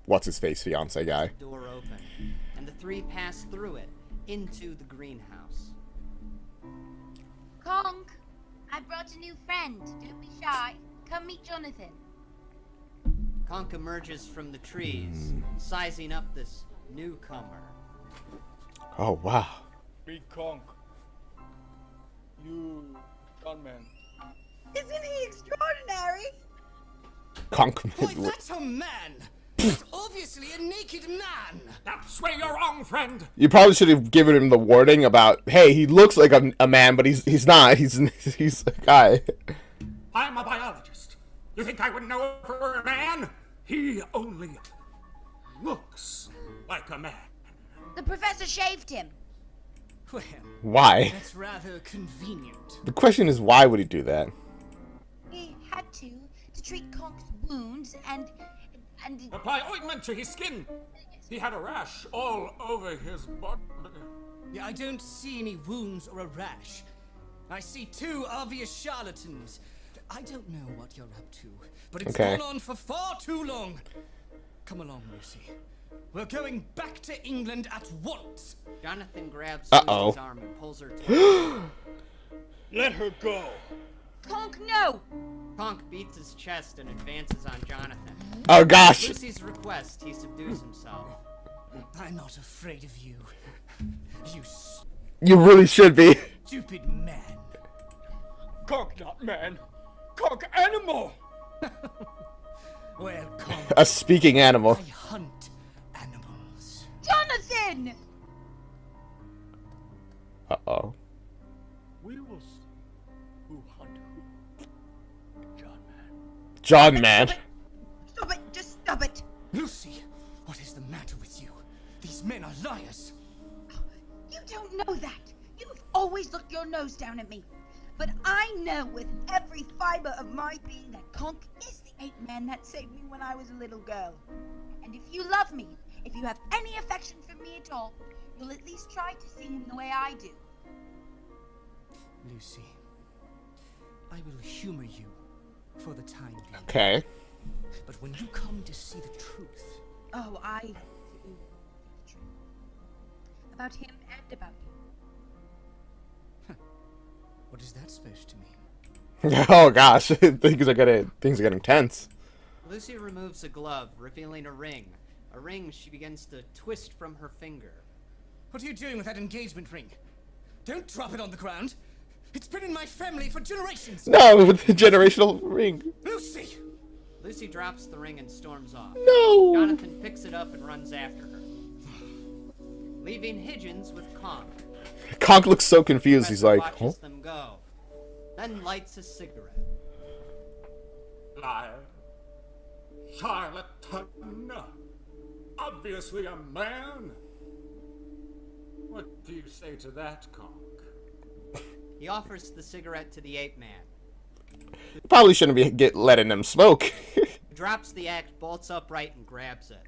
[SPEAKER 1] what's his face fiance guy.
[SPEAKER 2] door open, and the three pass through it into the greenhouse.
[SPEAKER 4] Conk, I brought a new friend. Don't be shy. Come meet Jonathan.
[SPEAKER 2] Conk emerges from the trees, sizing up this newcomer.
[SPEAKER 1] Oh wow.
[SPEAKER 5] Meet Conk. You, gunman.
[SPEAKER 4] Isn't he extraordinary?
[SPEAKER 1] Conk.
[SPEAKER 7] Why, that's a man! That's obviously a naked man!
[SPEAKER 6] That's where you're wrong, friend.
[SPEAKER 1] You probably should have given him the warning about, hey, he looks like a man, but he's not. He's a guy.
[SPEAKER 6] I'm a biologist. You think I would know if it were a man? He only looks like a man.
[SPEAKER 4] The professor shaved him.
[SPEAKER 7] Well,
[SPEAKER 1] Why?
[SPEAKER 7] that's rather convenient.
[SPEAKER 1] The question is, why would he do that?
[SPEAKER 4] He had to treat Conk's wounds and
[SPEAKER 6] Apply ointment to his skin. He had a rash all over his body.
[SPEAKER 7] Yeah, I don't see any wounds or a rash. I see two obvious charlatans. I don't know what you're up to, but it's
[SPEAKER 1] Okay.
[SPEAKER 7] gone on for far too long. Come along, Lucy. We're going back to England at once.
[SPEAKER 2] Jonathan grabs
[SPEAKER 1] Uh-oh.
[SPEAKER 2] Lucy's arm and pulls her to
[SPEAKER 5] Let her go.
[SPEAKER 4] Conk, no!
[SPEAKER 2] Conk beats his chest and advances on Jonathan.
[SPEAKER 1] Oh gosh.
[SPEAKER 2] Lucy's request, he subdues himself.
[SPEAKER 7] I'm not afraid of you. You
[SPEAKER 1] You really should be.
[SPEAKER 7] stupid man.
[SPEAKER 5] Conk not man. Conk animal.
[SPEAKER 7] Well, come.
[SPEAKER 1] A speaking animal.
[SPEAKER 7] I hunt animals.
[SPEAKER 4] Jonathan!
[SPEAKER 1] Uh-oh.
[SPEAKER 5] We will see who hunt who. John man.
[SPEAKER 1] John man.
[SPEAKER 4] Stop it! Just stop it!
[SPEAKER 7] Lucy, what is the matter with you? These men are liars.
[SPEAKER 4] You don't know that. You've always looked your nose down at me. But I know with every fiber of my being that Conk is the ape man that saved me when I was a little girl. And if you love me, if you have any affection for me at all, you'll at least try to see him the way I do.
[SPEAKER 7] Lucy, I will humor you for the time being.
[SPEAKER 1] Okay.
[SPEAKER 7] But when you come to see the truth,
[SPEAKER 4] Oh, I do the truth. About him and about you.
[SPEAKER 7] what is that supposed to mean?
[SPEAKER 1] Oh gosh. Things are getting tense.
[SPEAKER 2] Lucy removes a glove, revealing a ring. A ring she begins to twist from her finger.
[SPEAKER 7] What are you doing with that engagement ring? Don't drop it on the ground. It's been in my family for generations.
[SPEAKER 1] No, with the generational ring.
[SPEAKER 7] Lucy!
[SPEAKER 2] Lucy drops the ring and storms off.
[SPEAKER 1] No.
[SPEAKER 2] Jonathan picks it up and runs after her, leaving Higgins with Conk.
[SPEAKER 1] Conk looks so confused. He's
[SPEAKER 2] Professor
[SPEAKER 1] like,
[SPEAKER 2] watches
[SPEAKER 1] huh?
[SPEAKER 2] them go, then lights a cigarette.
[SPEAKER 6] Liar. Charlatan. Obviously a man. What do you say to that, Conk?
[SPEAKER 2] He offers the cigarette to the ape man.
[SPEAKER 1] Probably shouldn't be letting them smoke.
[SPEAKER 2] He drops the act, bolts upright, and grabs it.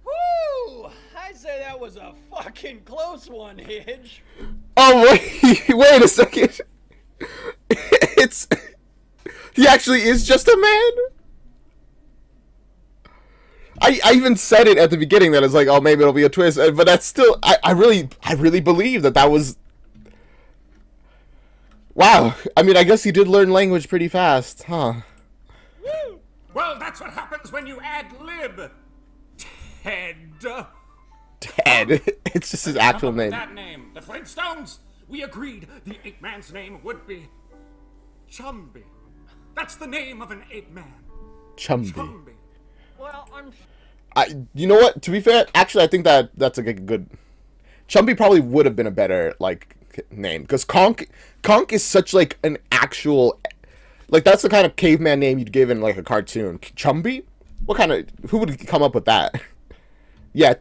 [SPEAKER 5] Woo! I'd say that was a fucking close one, Hidge.
[SPEAKER 1] Oh wait a second. It's he actually is just a man. I even said it at the beginning that it's like, oh, maybe it'll be a twist, but that's still I really believe that was. Wow. I mean, I guess he did learn language pretty fast, huh?
[SPEAKER 6] Woo! Well, that's what happens when you ad lib. Ted.
[SPEAKER 1] Ted. It's just his actual name.
[SPEAKER 6] That name, the Flintstones. We agreed the ape man's name would be Chumby. That's the name of an ape man.
[SPEAKER 1] Chumby.
[SPEAKER 5] Well,
[SPEAKER 1] You know what? To be fair, actually, I think that's a good. Chumby probably would have been a better name, because Conk is such like an actual, that's the kind of caveman name you'd give in like a cartoon. Chumby? Who would come up with that? Yeah,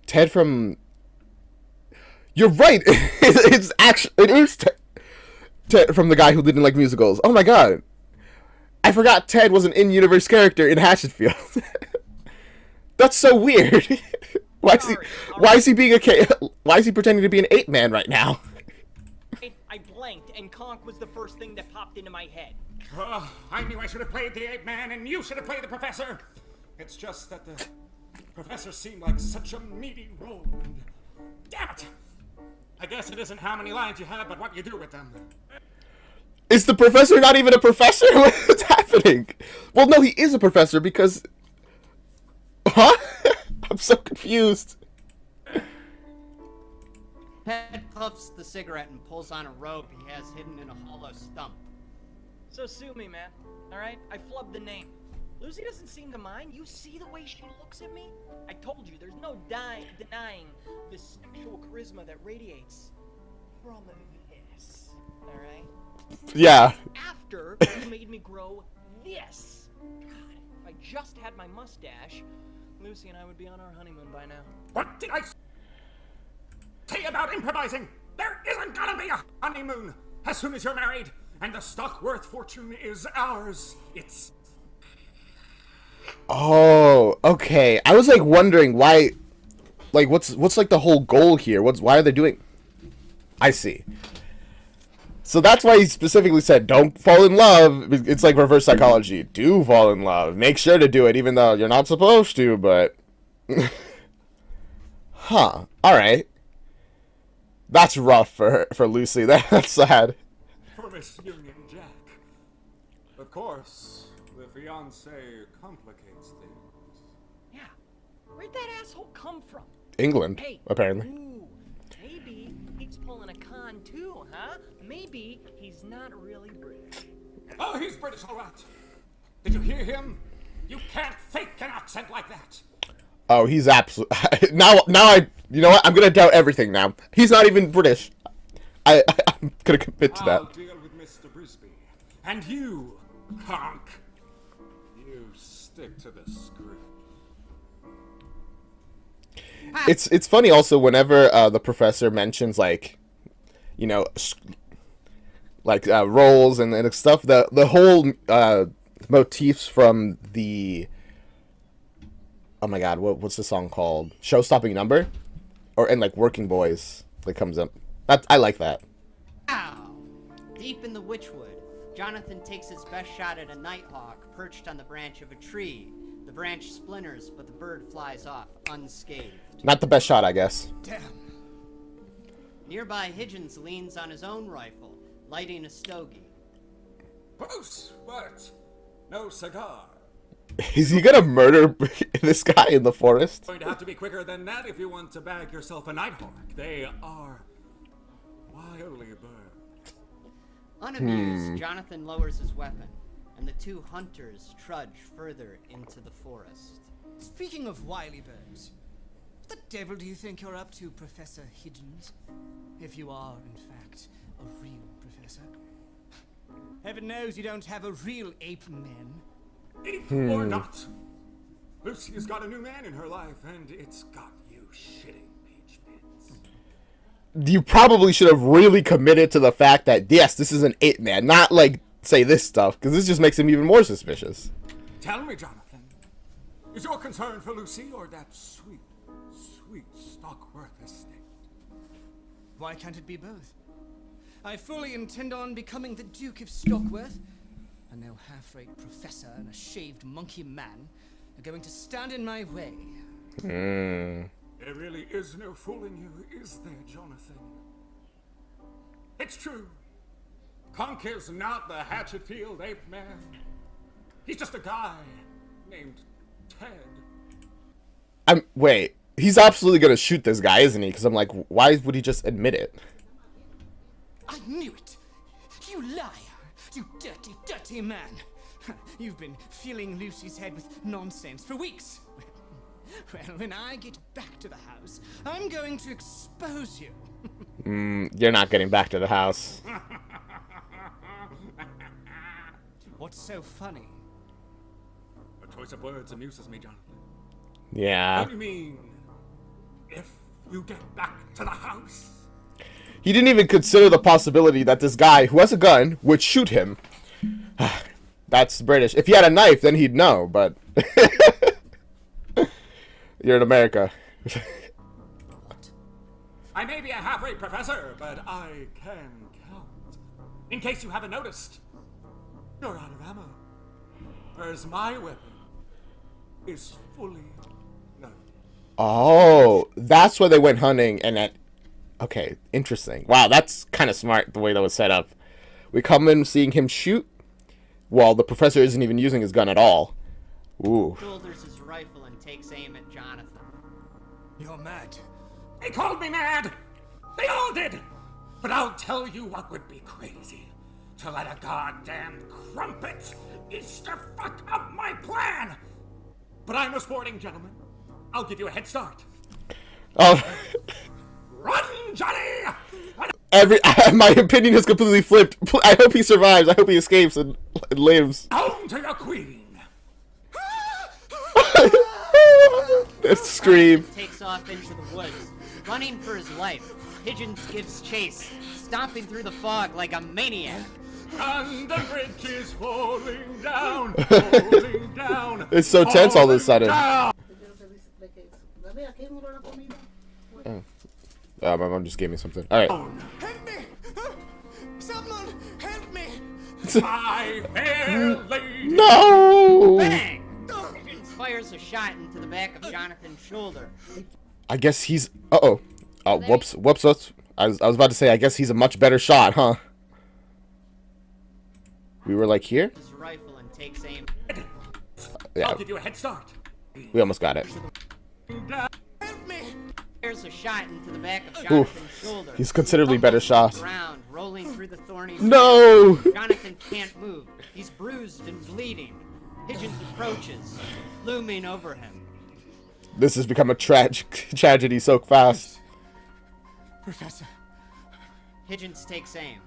[SPEAKER 1] Ted from. You're right. It is Ted from the guy who didn't like musicals. Oh my god, I forgot Ted was an in-universe character in Hatchetfield. That's so weird. Why is he pretending to be an ape man right now?
[SPEAKER 8] I blanked, and Conk was the first thing that popped into my head.
[SPEAKER 6] I knew I should have played the ape man, and you should have played the professor. It's just that the professor seemed like such a meaty role. And damn it! I guess it isn't how many lines you have, but what you do with them.
[SPEAKER 1] Is the professor not even a professor? What's happening? Well, no, he is a professor because. Huh? I'm so confused.
[SPEAKER 2] Ted puffs the cigarette and pulls on a robe he has hidden in a hollow stump.
[SPEAKER 8] So sue me, man. Alright? I flubbed the name. Lucy doesn't seem to mind. You see the way she looks at me? I told you, there's no denying the sexual charisma that radiates from this. Alright?
[SPEAKER 1] Yeah.
[SPEAKER 8] After you made me grow this. God, if I just had my mustache, Lucy and I would be on our honeymoon by now.
[SPEAKER 6] What did I say about improvising? There isn't gonna be a honeymoon as soon as you're married, and the Stockworth fortune is ours. It's.
[SPEAKER 1] Oh, okay. I was wondering why, what's the whole goal here? Why are they doing? I see. So that's why he specifically said, don't fall in love. It's like reverse psychology. Do fall in love. Make sure to do it, even though you're not supposed to, but. Huh. Alright. That's rough for Lucy. That's sad.
[SPEAKER 6] For Miss Union Jack. Of course, the fiancé complicates things.
[SPEAKER 8] Yeah. Where'd that asshole come from?
[SPEAKER 1] England,
[SPEAKER 8] Hey.
[SPEAKER 1] apparently.
[SPEAKER 8] Ooh, maybe he's pulling a con too, huh? Maybe he's not really British.
[SPEAKER 6] Oh, he's British, all right. Did you hear him? You can't fake an accent like that.
[SPEAKER 1] Oh, he's absolute. now you know what? I'm gonna doubt everything now. He's not even British. I'm gonna commit to that.
[SPEAKER 6] I'll deal with Mr. Brisby. And you, Honk. You stick to the script.
[SPEAKER 1] It's funny also whenever the professor mentions roles and stuff. The whole motifs from the. Oh my god, what's the song called? Show-stopping number? And Working Boys that comes up. I like that.
[SPEAKER 2] Ow! Deep in the Witchwood, Jonathan takes his best shot at a nighthawk perched on the branch of a tree. The branch splinters, but the bird flies off unscathed.
[SPEAKER 1] Not the best shot, I guess.
[SPEAKER 7] Damn.
[SPEAKER 2] Nearby, Higgins leans on his own rifle, lighting a stogie.
[SPEAKER 6] Bruce, what? No cigar.
[SPEAKER 1] Is he gonna murder this guy in the forest?
[SPEAKER 6] Going to have to be quicker than that if you want to bag yourself a nighthawk. They are wily birds.
[SPEAKER 2] Unamused, Jonathan lowers his weapon, and the two hunters trudge further into the forest.
[SPEAKER 7] Speaking of wily birds, what the devil do you think you're up to, Professor Higgins? If you are, in fact, a real professor. Heaven knows you don't have a real ape man.
[SPEAKER 6] Ape or not, Lucy's got a new man in her life, and it's got you shitting peach pits.
[SPEAKER 1] you probably should have really committed to the fact that, yes, this is an it man, not like say this stuff, because this just makes him even more suspicious.
[SPEAKER 6] Tell me, Jonathan, is your concern for Lucy or that sweet, sweet Stockworth estate?
[SPEAKER 7] Why can't it be both? I fully intend on becoming the Duke of Stockworth, and no half-rate professor and a shaved monkey man are going to stand in my way.
[SPEAKER 6] There really is no fooling you, is there, Jonathan? It's true. Conk is not the Hatchetfield ape man. He's just a guy named Ted.
[SPEAKER 1] Wait, he's absolutely gonna shoot this guy, isn't he? Because I'm like, why would he just admit it?
[SPEAKER 7] I knew it! You liar! You dirty, dirty man! You've been filling Lucy's head with nonsense for weeks! Well, when I get back to the house, I'm going to expose you!
[SPEAKER 1] You're not getting back to the house.
[SPEAKER 7] What's so funny?
[SPEAKER 6] A choice of words amuses me, Jonathan.
[SPEAKER 1] Yeah.
[SPEAKER 6] What do you mean, if you get back to the house?
[SPEAKER 1] He didn't even consider the possibility that this guy, who has a gun, would shoot him. That's British. If he had a knife, then he'd know, but... You're in America.
[SPEAKER 6] I may be a half-rate professor, but I can count. In case you haven't noticed, you're out of ammo. Whereas my weapon is fully loaded.
[SPEAKER 1] Oh, that's why they went hunting and at... Okay, interesting. Wow, that's kind of smart, the way that was set up. We come in seeing him shoot, while the professor isn't even using his gun at all. Ooh.
[SPEAKER 2] Shoulders his rifle and takes aim at Jonathan.
[SPEAKER 7] You're mad.
[SPEAKER 6] They called me mad! They all did! But I'll tell you what would be crazy. To let a goddamn crumpet is to fuck up my plan! But I'm a sporting gentleman. I'll give you a head start.
[SPEAKER 1] Oh.
[SPEAKER 6] Run, Johnny!
[SPEAKER 1] My opinion is completely flipped. I hope he survives. I hope he escapes and lives.
[SPEAKER 6] Home to your queen!
[SPEAKER 1] Scream.
[SPEAKER 2] Takes off into the woods, running for his life. Higgins gives chase, stomping through the fog like a maniac.
[SPEAKER 6] And the bridge is falling down, falling down.
[SPEAKER 1] It's so tense all of a sudden.
[SPEAKER 6] Down.
[SPEAKER 1] My mom just gave me something. All right.
[SPEAKER 7] Help me! Someone help me!
[SPEAKER 6] My fair lady.
[SPEAKER 1] No.
[SPEAKER 2] Bang! Higgins fires a shot into the back of Jonathan's shoulder.
[SPEAKER 1] I guess he's. Uh-oh. Oh, whoops. Whoops. I was about to say. I guess he's a much better shot, huh? We were like here.
[SPEAKER 2] His rifle and takes aim.
[SPEAKER 1] Yeah.
[SPEAKER 6] I'll give you a head start.
[SPEAKER 1] We almost got it.
[SPEAKER 7] Help me!
[SPEAKER 2] Fires a shot into the back of
[SPEAKER 1] Oof.
[SPEAKER 2] Jonathan's shoulder.
[SPEAKER 1] He's considerably better shot.
[SPEAKER 2] Ground, rolling through the thorny.
[SPEAKER 1] No.
[SPEAKER 2] Jonathan can't move. He's bruised and bleeding. Higgins approaches, looming over him.
[SPEAKER 1] This has become a tragedy so fast.
[SPEAKER 7] Professor.
[SPEAKER 2] Higgins takes aim.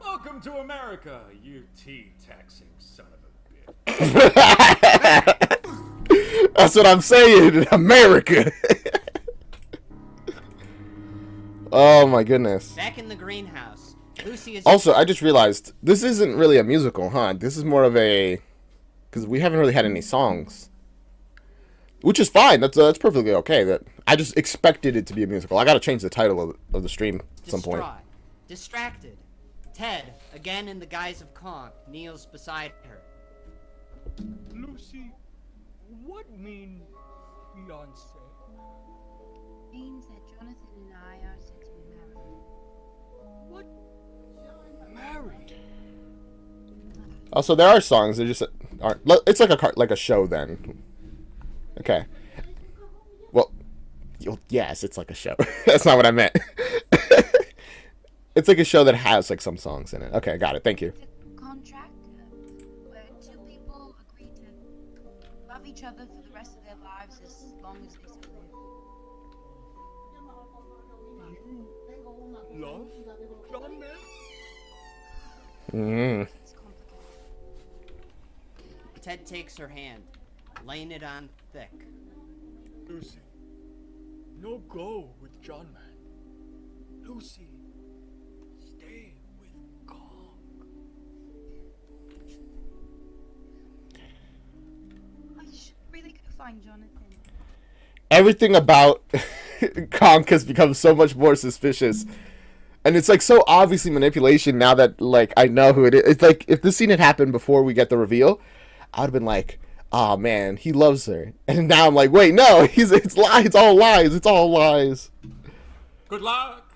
[SPEAKER 6] Welcome to America, you tea-taxing son of a bitch.
[SPEAKER 1] That's what I'm saying. America. Oh my goodness.
[SPEAKER 2] Back in the greenhouse, Lucy is.
[SPEAKER 1] Also, I just realized this isn't really a musical, huh? This is more of a, because we haven't really had any songs, which is fine. That's perfectly okay. That I just expected it to be a musical. I got to change the title of the stream at some point.
[SPEAKER 2] Distracted. Ted, again in the guise of Conk, kneels beside her.
[SPEAKER 5] Lucy, what mean fiance?
[SPEAKER 4] Means that Jonathan and I are set to be married.
[SPEAKER 5] What? Married?
[SPEAKER 1] Also, there are songs. They just aren't. It's like a show then. Okay. Well, yes, it's like a show. That's not what I meant. It's like a show that has like some songs in it. Okay, got it. Thank you.
[SPEAKER 4] It's a contract where two people agree to love each other for the rest of their lives as long as they so live.
[SPEAKER 5] Love? John man?
[SPEAKER 1] Mm.
[SPEAKER 4] It's complicated.
[SPEAKER 2] Ted takes her hand, laying it on thick.
[SPEAKER 5] Lucy, no go with John man. Lucy, stay with Kong.
[SPEAKER 4] I should really go find Jonathan.
[SPEAKER 1] Everything about Conk has become so much more suspicious. And it's like so obviously manipulation now that like I know who it is. It's like if this scene had happened before we get the reveal, I would have been like, oh man, he loves her. And now I'm like, wait, no, it's lies, it's all lies, it's all lies.
[SPEAKER 6] Good luck.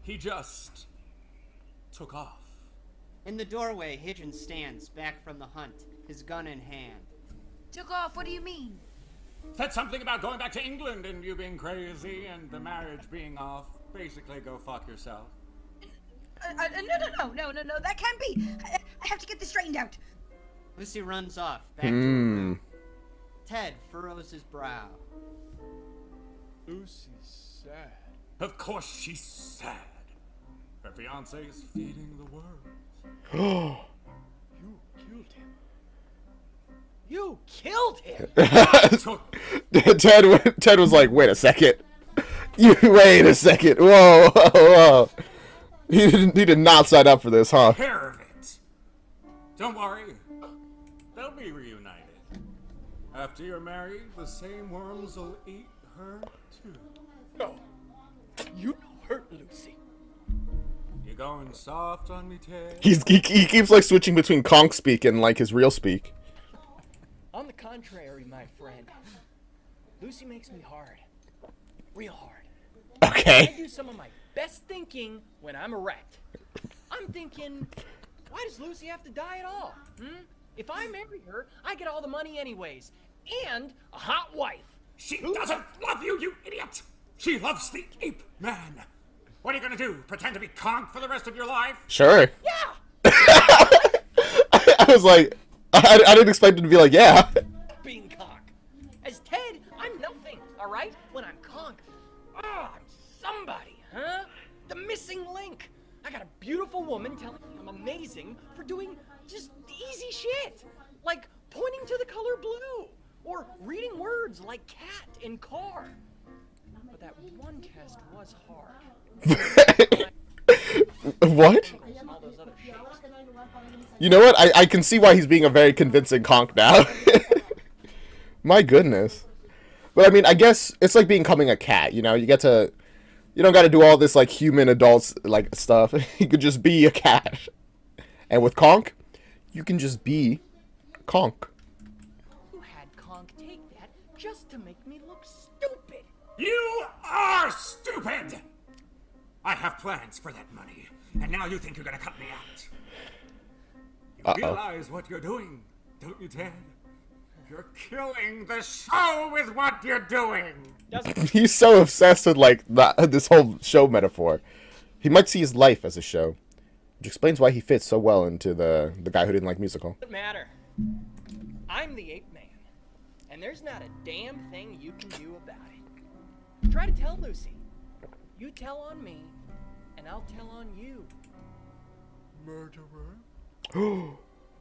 [SPEAKER 6] He just took off.
[SPEAKER 2] In the doorway, Higgins stands back from the hunt, his gun in hand.
[SPEAKER 4] Took off, what do you mean?
[SPEAKER 6] Said something about going back to England and you being crazy and the marriage being off. Basically, go fuck yourself.
[SPEAKER 4] No, that can't be. I have to get this straightened out.
[SPEAKER 2] Lucy runs off, back to her room. Ted furrows his brow.
[SPEAKER 5] Lucy's sad.
[SPEAKER 6] Of course she's sad. Her fiance is feeding the world.
[SPEAKER 5] You killed him. You killed him!
[SPEAKER 1] Ted was like, wait a second. Wait a second. Whoa. He did not sign up for this, huh?
[SPEAKER 6] Care of it. Don't worry. They'll be reunited. After you're married, the same worms will eat her too.
[SPEAKER 5] No. You hurt Lucy.
[SPEAKER 6] You going soft on me, Ted?
[SPEAKER 1] He keeps like switching between Conk speak and like his real speak.
[SPEAKER 8] On the contrary, my friend, Lucy makes me hard. Real hard.
[SPEAKER 1] Okay.
[SPEAKER 8] I do some of my best thinking when I'm erect. I'm thinking, why does Lucy have to die at all? If I marry her, I get all the money anyways. And a hot wife.
[SPEAKER 6] She doesn't love you, you idiot! She loves the ape man. What are you gonna do? Pretend to be Conk for the rest of your life?
[SPEAKER 1] Sure.
[SPEAKER 8] Yeah!
[SPEAKER 1] I was like, I didn't expect him to be like, yeah.
[SPEAKER 8] Being Conk. As Ted, I'm nothing, alright? When I'm Conk, I'm somebody, huh? The missing link. I got a beautiful woman telling me I'm amazing for doing just easy shit. Like pointing to the color blue. Or reading words like cat in car. But that one test was hard.
[SPEAKER 1] What?
[SPEAKER 8] All those other shapes.
[SPEAKER 1] You know what? I can see why he's being a very convincing Conk now. My goodness. But I mean, I guess it's like becoming a cat, you know? You don't got to do all this like human adults like stuff. You could just be a cat. And with Conk, you can just be Conk.
[SPEAKER 8] You had Conk take that just to make me look stupid.
[SPEAKER 6] You are stupid! I have plans for that money, and now you think you're gonna cut me out. You realize what you're doing, don't you, Ted? You're killing the show with what you're doing!
[SPEAKER 1] He's so obsessed with like this whole show metaphor. He might see his life as a show, which explains why he fits so well into the guy who didn't like musical.
[SPEAKER 8] Doesn't matter. I'm the ape man, and there's not a damn thing you can do about it. Try to tell Lucy. You tell on me, and I'll tell on you.
[SPEAKER 5] Murderer?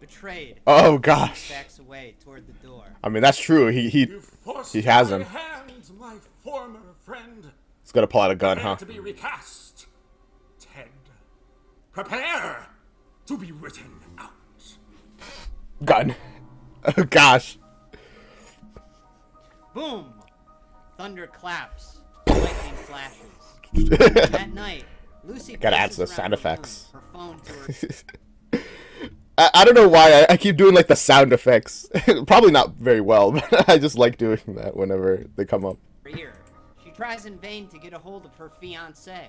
[SPEAKER 2] Betrayed.
[SPEAKER 1] Oh gosh.
[SPEAKER 2] Backs away toward the door.
[SPEAKER 1] I mean, that's true. He has him.
[SPEAKER 6] Hands, my former friend.
[SPEAKER 1] He's got to pull out a gun,
[SPEAKER 6] Prepare
[SPEAKER 1] huh?
[SPEAKER 6] to be recast, Ted. Prepare to be written out.
[SPEAKER 1] Gun. Oh gosh.
[SPEAKER 2] Boom! Thunder claps. Lightning flashes. That night, Lucy
[SPEAKER 1] Gotta add
[SPEAKER 2] paces
[SPEAKER 1] the
[SPEAKER 2] around
[SPEAKER 1] sound
[SPEAKER 2] the
[SPEAKER 1] effects.
[SPEAKER 2] room, her phone to her
[SPEAKER 1] I don't know why I keep doing like the sound effects. Probably not very well, but I just like doing that whenever they come up.
[SPEAKER 2] ear. She tries in vain to get a hold of her fiancé.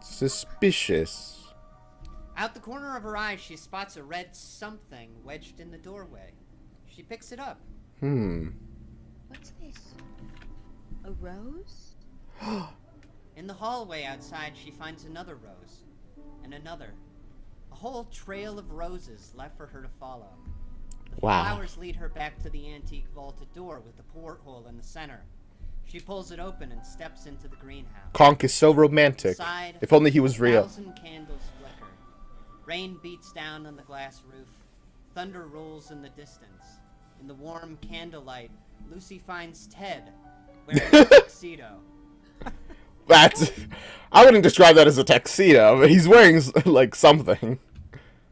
[SPEAKER 1] Suspicious.
[SPEAKER 2] Out the corner of her eye, she spots a red something wedged in the doorway. She picks it up.
[SPEAKER 4] What's this? A rose?
[SPEAKER 2] In the hallway outside, she finds another rose. And another. A whole trail of roses left for her to follow. The
[SPEAKER 1] Wow.
[SPEAKER 2] flowers lead her back to the antique vaulted door with the porthole in the center. She pulls it open and steps into the greenhouse.
[SPEAKER 1] Conk is so romantic.
[SPEAKER 2] Inside,
[SPEAKER 1] If only he was real.
[SPEAKER 2] 1,000 candles flicker. Rain beats down on the glass roof. Thunder rolls in the distance. In the warm candlelight, Lucy finds Ted wearing a tuxedo.
[SPEAKER 1] That's. I wouldn't describe that as a tuxedo, but he's wearing like something.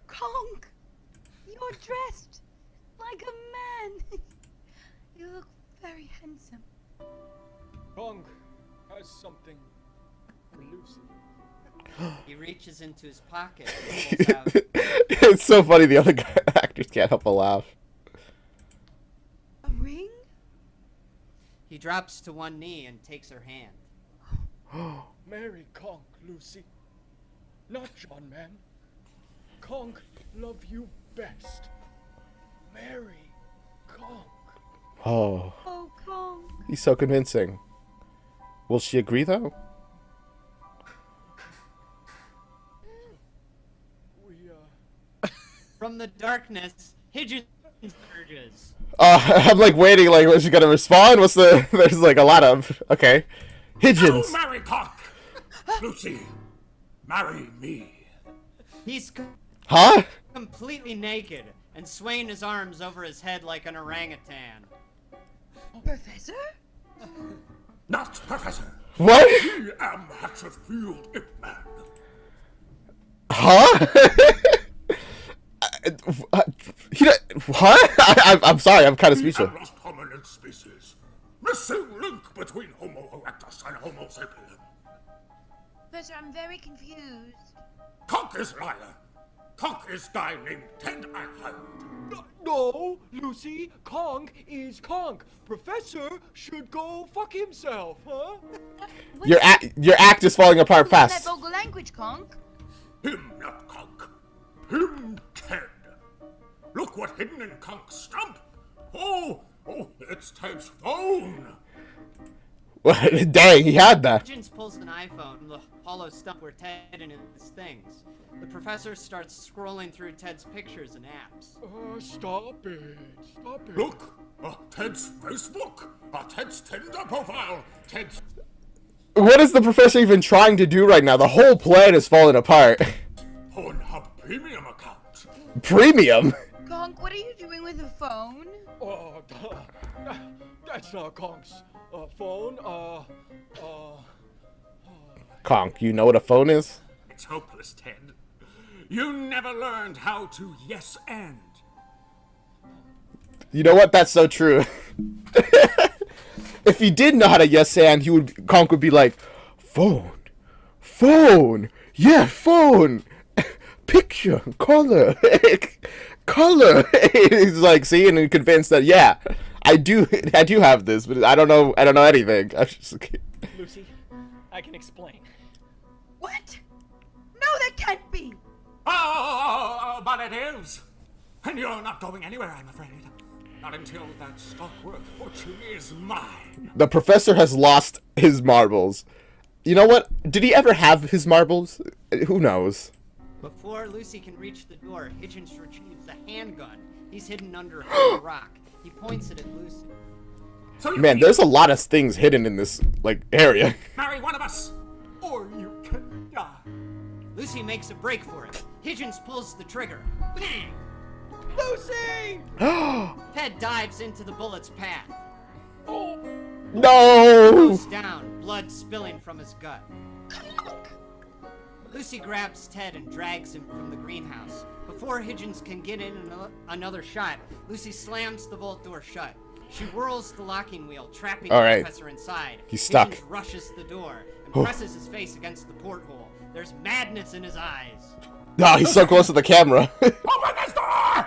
[SPEAKER 4] Conk, you're dressed like a man. You look very handsome.
[SPEAKER 5] Kong has something for Lucy.
[SPEAKER 2] He reaches into his pocket and pulls out.
[SPEAKER 1] It's so funny. The other actors can't help but laugh.
[SPEAKER 4] A ring?
[SPEAKER 2] He drops to one knee and takes her hand.
[SPEAKER 5] Marry Kong, Lucy. Not John, man. Kong love you best. Marry Kong.
[SPEAKER 1] Oh,
[SPEAKER 4] Oh, Conk.
[SPEAKER 1] he's so convincing. Will she agree though?
[SPEAKER 5] We,
[SPEAKER 2] From the darkness, Higgins emerges.
[SPEAKER 1] I'm like waiting, like, was she gonna respond? What's the? There's like a lot of. Okay, Higgins.
[SPEAKER 6] No, marry Conk. Lucy, marry me.
[SPEAKER 2] He's
[SPEAKER 1] Huh?
[SPEAKER 2] completely naked and swaying his arms over his head like an orangutan.
[SPEAKER 4] Professor?
[SPEAKER 6] Not Professor.
[SPEAKER 1] What?
[SPEAKER 6] I am Hatchetfield Ip Man.
[SPEAKER 1] Huh? What? I'm sorry. I'm kind of speechless.
[SPEAKER 6] A lost hominid species. Missing link between Homo erectus and Homo sapien.
[SPEAKER 4] Professor, I'm very confused.
[SPEAKER 6] Conk is liar. Conk is guy named Ted I hired.
[SPEAKER 5] no, Lucy. Kong is Kong. Professor should go fuck himself, huh?
[SPEAKER 1] Your act is falling apart
[SPEAKER 4] That
[SPEAKER 1] fast.
[SPEAKER 4] vulgar language, Conk.
[SPEAKER 6] Him not Conk. Him Ted. Look what hidden in Conk's stump. Oh, it's Ted's phone.
[SPEAKER 1] Dang, he had that.
[SPEAKER 2] Higgins pulls an iPhone from the hollow stump where Ted and his things. The professor starts scrolling through Ted's pictures and apps.
[SPEAKER 5] Stop it. Stop it.
[SPEAKER 6] Look, Ted's Facebook, Ted's Tinder profile, Ted's
[SPEAKER 1] What is the professor even trying to do right now? The whole plan is falling apart.
[SPEAKER 6] Pornhub premium account.
[SPEAKER 1] Premium?
[SPEAKER 4] Conk, what are you doing with the phone?
[SPEAKER 5] Oh, that's not Kong's phone.
[SPEAKER 1] Conk, you know what a phone is?
[SPEAKER 6] It's hopeless, Ted. You never learned how to yes and.
[SPEAKER 1] You know what? That's so true. If he did know how to yes and, Conk would be like, phone, yeah, phone, picture, color, color. He's like, see, and convinced that, yeah, I do have this, but I don't know anything. I'm just
[SPEAKER 8] Lucy, I can explain.
[SPEAKER 4] What? No, that can't be.
[SPEAKER 6] Oh, but it is. And you're not going anywhere, I'm afraid. Not until that Starkworth fortune is mine.
[SPEAKER 1] The professor has lost his marbles. You know what? Did he ever have his marbles? Who knows?
[SPEAKER 2] Before Lucy can reach the door, Higgins retrieves a handgun. He's hidden under a rock. He points it at Lucy.
[SPEAKER 6] So you
[SPEAKER 1] Man,
[SPEAKER 6] can
[SPEAKER 1] there's a lot of things hidden in this like area.
[SPEAKER 6] marry one of us, or you can die.
[SPEAKER 2] Lucy makes a break for it. Higgins pulls the trigger. Bang!
[SPEAKER 5] Lucy!
[SPEAKER 2] Ted dives into the bullet's path.
[SPEAKER 1] No!
[SPEAKER 2] Goes down, blood spilling from his gut. Lucy grabs Ted and drags him from the greenhouse. Before Higgins can get in another shot, Lucy slams the vault door shut. She whirls the locking wheel, trapping
[SPEAKER 1] All
[SPEAKER 2] the
[SPEAKER 1] right.
[SPEAKER 2] professor inside.
[SPEAKER 1] He's stuck.
[SPEAKER 2] Higgins rushes the door and presses his face against the porthole. There's madness in his eyes.
[SPEAKER 1] Oh, he's so close to the camera.
[SPEAKER 6] Open this door!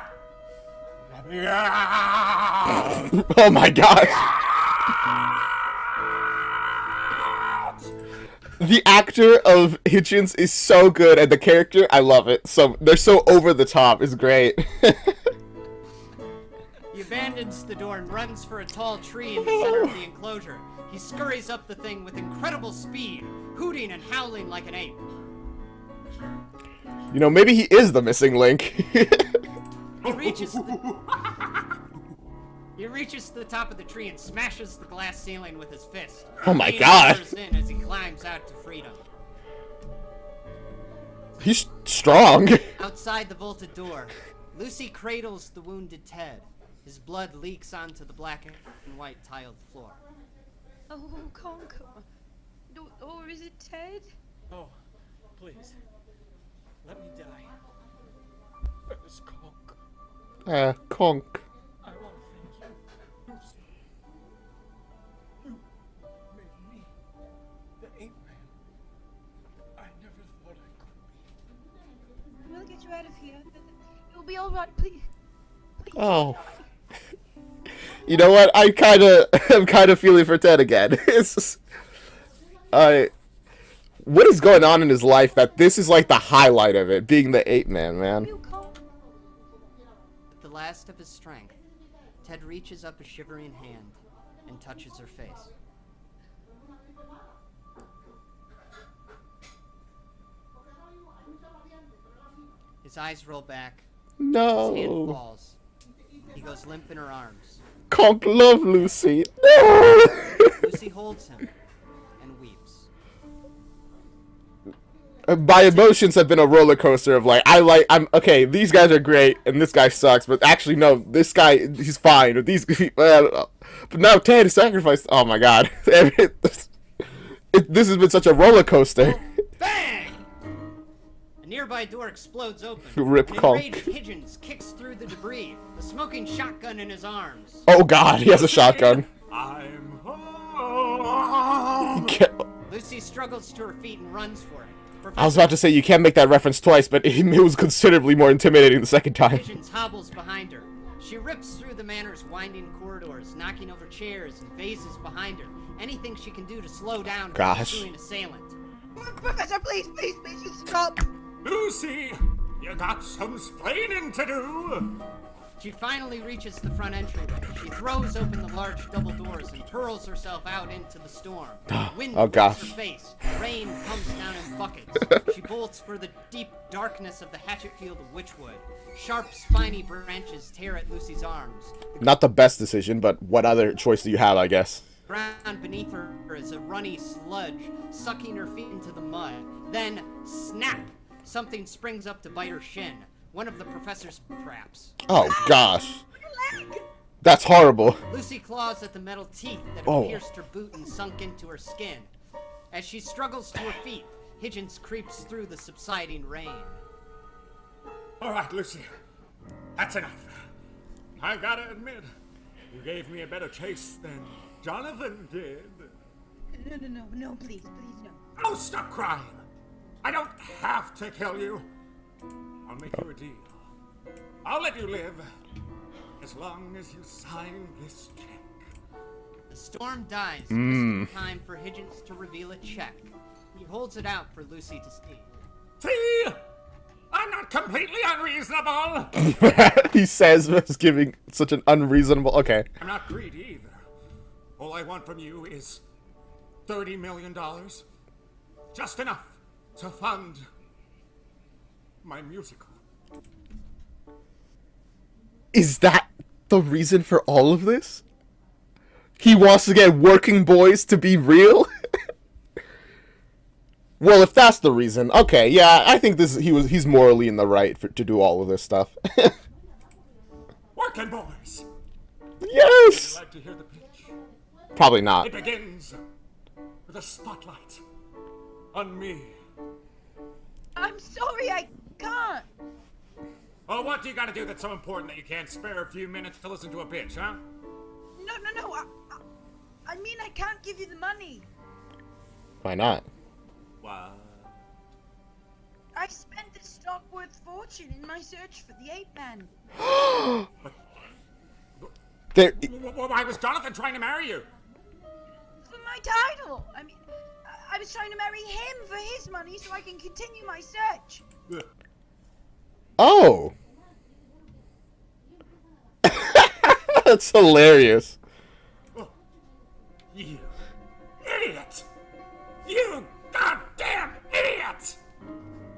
[SPEAKER 6] Yeah!
[SPEAKER 1] Oh my gosh. The actor of Hitchens is so good, and the character, I love it. So they're so over the top. It's great.
[SPEAKER 2] He abandons the door and runs for a tall tree in the center of the enclosure. He scurries up the thing with incredible speed, hooting and howling like an ape.
[SPEAKER 1] You know, maybe he is the missing link.
[SPEAKER 2] He reaches the top of the tree and smashes the glass ceiling with his fist.
[SPEAKER 1] Oh my
[SPEAKER 2] He
[SPEAKER 1] God.
[SPEAKER 2] roars in as he climbs out to freedom.
[SPEAKER 1] He's strong.
[SPEAKER 2] Outside the vaulted door, Lucy cradles the wounded Ted. His blood leaks onto the black and white tiled floor.
[SPEAKER 4] Oh, Conk. Or is it Ted?
[SPEAKER 8] Oh, please. Let me die. That is Conk.
[SPEAKER 1] Conk.
[SPEAKER 8] I want to thank you, Lucy. You made me the Ape Man. I never thought I could be.
[SPEAKER 4] We'll get you out of here. You'll be all right, please. Please.
[SPEAKER 1] Oh. You know what? I'm kind of feeling for Ted again. It's just, what is going on in his life that this is like the highlight of it, being the Ape Man, man.
[SPEAKER 2] With the last of his strength, Ted reaches up a shivering hand and touches her face. His eyes roll back. His hand
[SPEAKER 1] No.
[SPEAKER 2] falls. He goes limp in her arms.
[SPEAKER 1] Conk love Lucy. No.
[SPEAKER 2] Lucy holds him and weeps.
[SPEAKER 1] My emotions have been a roller coaster of like, I'm okay, these guys are great and this guy sucks, but actually no, this guy, he's fine. But these, but now Ted is sacrificed. Oh my god. This has been such a roller coaster.
[SPEAKER 2] Bang! A nearby door explodes open.
[SPEAKER 1] Rip
[SPEAKER 2] An
[SPEAKER 1] Conk.
[SPEAKER 2] enraged Higgins kicks through the debris, the smoking shotgun in his arms.
[SPEAKER 1] Oh god, he has a shotgun.
[SPEAKER 6] I'm home.
[SPEAKER 2] Lucy struggles to her feet and runs for it.
[SPEAKER 1] I was about to say you can't make that reference twice, but it was considerably more intimidating the second time.
[SPEAKER 2] Higgins hobbles behind her. She rips through the manor's winding corridors, knocking over chairs and vases behind her. Anything she can do to slow down her
[SPEAKER 1] Gosh.
[SPEAKER 2] pursuing assailant.
[SPEAKER 4] Professor, please, just stop.
[SPEAKER 6] Lucy, you got some splaining to do.
[SPEAKER 2] She finally reaches the front entryway. She throws open the large double doors and hurls herself out into the storm. Wind
[SPEAKER 1] Oh, gosh.
[SPEAKER 2] hits her face. Rain comes down in buckets. She bolts for the deep darkness of the Hatchetfield of Witchwood. Sharp, spiny branches tear at Lucy's arms.
[SPEAKER 1] Not the best decision, but what other choice do you have, I guess?
[SPEAKER 2] The ground beneath her is a runny sludge, sucking her feet into the mud. Then, snap! Something springs up to bite her shin. One of the professor's traps.
[SPEAKER 1] Oh gosh. That's horrible.
[SPEAKER 2] Lucy claws at the metal teeth that have
[SPEAKER 1] Oh.
[SPEAKER 2] pierced her boot and sunk into her skin. As she struggles to her feet, Higgins creeps through the subsiding rain.
[SPEAKER 6] All right, Lucy, that's enough. I gotta admit, you gave me a better chase than Jonathan did.
[SPEAKER 4] No, please, no.
[SPEAKER 6] Oh, stop crying. I don't have to kill you. I'll make you a deal. I'll let you live as long as you sign this check.
[SPEAKER 2] The storm dies just in time for Higgins to reveal a check. He holds it out for Lucy to see.
[SPEAKER 6] See? I'm not completely unreasonable.
[SPEAKER 1] He says, was giving such an unreasonable. Okay.
[SPEAKER 6] I'm not greedy either. All I want from you is $30 million. Just enough to fund my musical.
[SPEAKER 1] Is that the reason for all of this? He wants to get working boys to be real? Well, if that's the reason, okay, yeah, I think he's morally in the right to do all of this stuff.
[SPEAKER 6] Working boys. Would you
[SPEAKER 1] Yes.
[SPEAKER 6] like to hear the pitch?
[SPEAKER 1] Probably not.
[SPEAKER 6] It begins with a spotlight on me.
[SPEAKER 4] I'm sorry, I can't.
[SPEAKER 6] Oh, what do you gotta do that's so important that you can't spare a few minutes to listen to a pitch, huh?
[SPEAKER 4] No. I mean, I can't give you the money.
[SPEAKER 1] Why not?
[SPEAKER 6] What?
[SPEAKER 4] I spent this stock worth fortune in my search for the Ape Man.
[SPEAKER 1] There,
[SPEAKER 6] Why was Jonathan trying to marry you?
[SPEAKER 4] For my title. I mean, I was trying to marry him for his money so I can continue my search.
[SPEAKER 1] oh. That's hilarious.
[SPEAKER 6] You idiot! You goddamn idiot!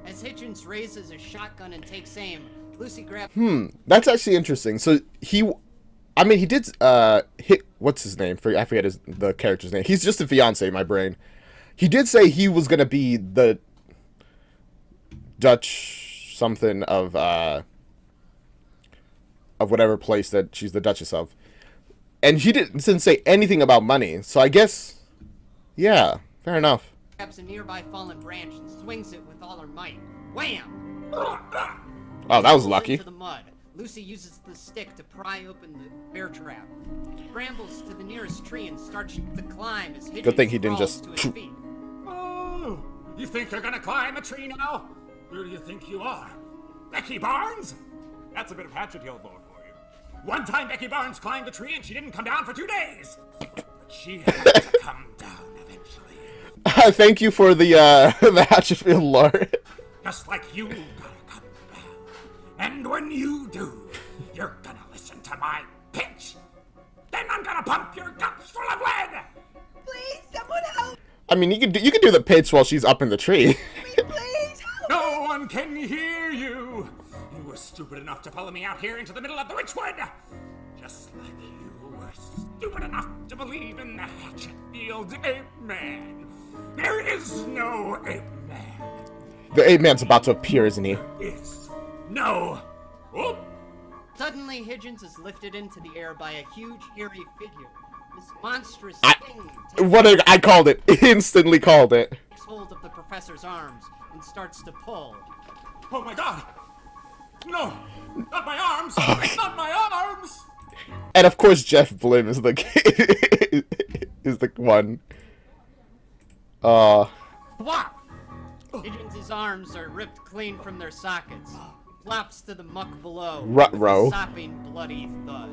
[SPEAKER 2] As Higgins raises his shotgun and takes aim, Lucy grabs.
[SPEAKER 1] That's actually interesting. So he did hit, what's his name? I forget the character's name. He's just a fiance in my brain. He did say he was gonna be the Dutch something of whatever place that she's the Duchess of. And he didn't say anything about money. So I guess, yeah, fair enough.
[SPEAKER 2] grabs a nearby fallen branch and swings it with all her might. Wham!
[SPEAKER 1] Oh, that was lucky.
[SPEAKER 2] Into the mud. Lucy uses the stick to pry open the bear trap. Scrambles to the nearest tree and starts to climb as Higgins
[SPEAKER 1] Good thing he didn't
[SPEAKER 2] crawls
[SPEAKER 1] just-
[SPEAKER 2] to his feet.
[SPEAKER 6] Oh, you think you're gonna climb a tree now? Who do you think you are? Becky Barnes? That's a bit of Hatchetfield lore for you. One time Becky Barnes climbed a tree and she didn't come down for 2 days. But she had to come down eventually.
[SPEAKER 1] Thank you for the the Hatchetfield lore.
[SPEAKER 6] Just like you gotta come down. And when you do, you're gonna listen to my pitch. Then I'm gonna pump your guts full of lead.
[SPEAKER 4] Please, someone help
[SPEAKER 1] I mean, you could do the pitch while she's up in the tree.
[SPEAKER 4] me, please help.
[SPEAKER 6] No one can hear you. You were stupid enough to follow me out here into the middle of the Witchwood. Just like you were stupid enough to believe in the Hatchetfield Ape Man. There is no Ape Man.
[SPEAKER 1] The ape man's about to appear, isn't he?
[SPEAKER 6] Is no. Oh,
[SPEAKER 2] Suddenly, Higgins is lifted into the air by a huge, hairy figure. This monstrous thing
[SPEAKER 1] I called it. Instantly called it.
[SPEAKER 2] takes hold of the professor's arms and starts to pull.
[SPEAKER 6] oh my God. No, not my arms. Not my arms.
[SPEAKER 1] And of course, Jeff Blim is the is the one.
[SPEAKER 2] Whop! Higgins' arms are ripped clean from their sockets. Flops to the muck below.
[SPEAKER 1] Ruh-roh.
[SPEAKER 2] With a sopping, bloody thud.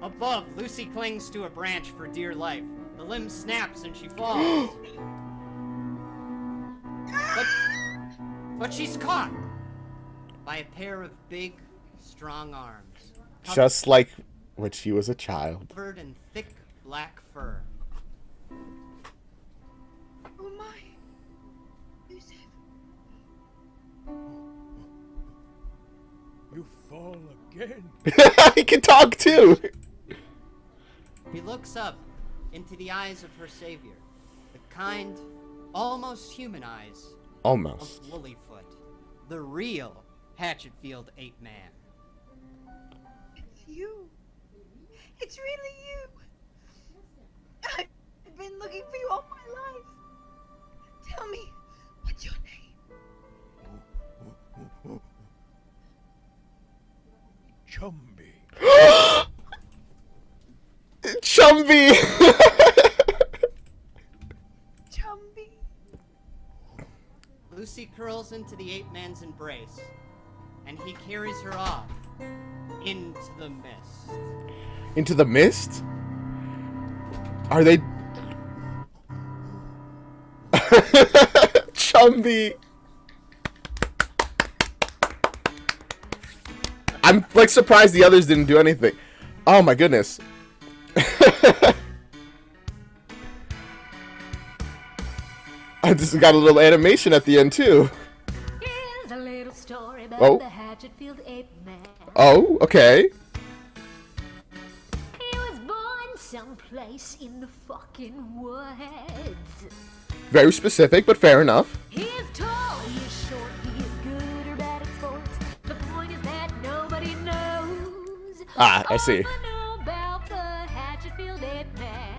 [SPEAKER 2] Above, Lucy clings to a branch for dear life. The limb snaps and she falls. but she's caught by a pair of big, strong arms.
[SPEAKER 1] Just like when she was a child.
[SPEAKER 2] Covered in thick black fur.
[SPEAKER 4] Oh my. Yusuf.
[SPEAKER 5] You fall again.
[SPEAKER 1] He can talk too.
[SPEAKER 2] He looks up into the eyes of her savior. The kind, almost human eyes
[SPEAKER 1] Almost.
[SPEAKER 2] of Woollyfoot. The real Hatchetfield Ape Man.
[SPEAKER 4] It's you. It's really you. I've been looking for you all my life. Tell me, what's your name?
[SPEAKER 5] Chumby.
[SPEAKER 1] Chumby.
[SPEAKER 4] Chumby.
[SPEAKER 2] Lucy curls into the ape man's embrace, and he carries her off into the mist.
[SPEAKER 1] Into the mist? Are they... Chumby. I'm like surprised the others didn't do anything. Oh my goodness. I just got a little animation at the end too.
[SPEAKER 9] Here's a little story about
[SPEAKER 1] Oh.
[SPEAKER 9] the Hatchetfield Ape Man.
[SPEAKER 1] Oh, okay.
[SPEAKER 9] He was born someplace in the fucking woods.
[SPEAKER 1] Very specific, but fair enough.
[SPEAKER 9] He is tall, he is short, he is good or bad at sports. The point is that nobody knows.
[SPEAKER 1] Ah, I see.
[SPEAKER 9] All I know about the Hatchetfield Ape Man.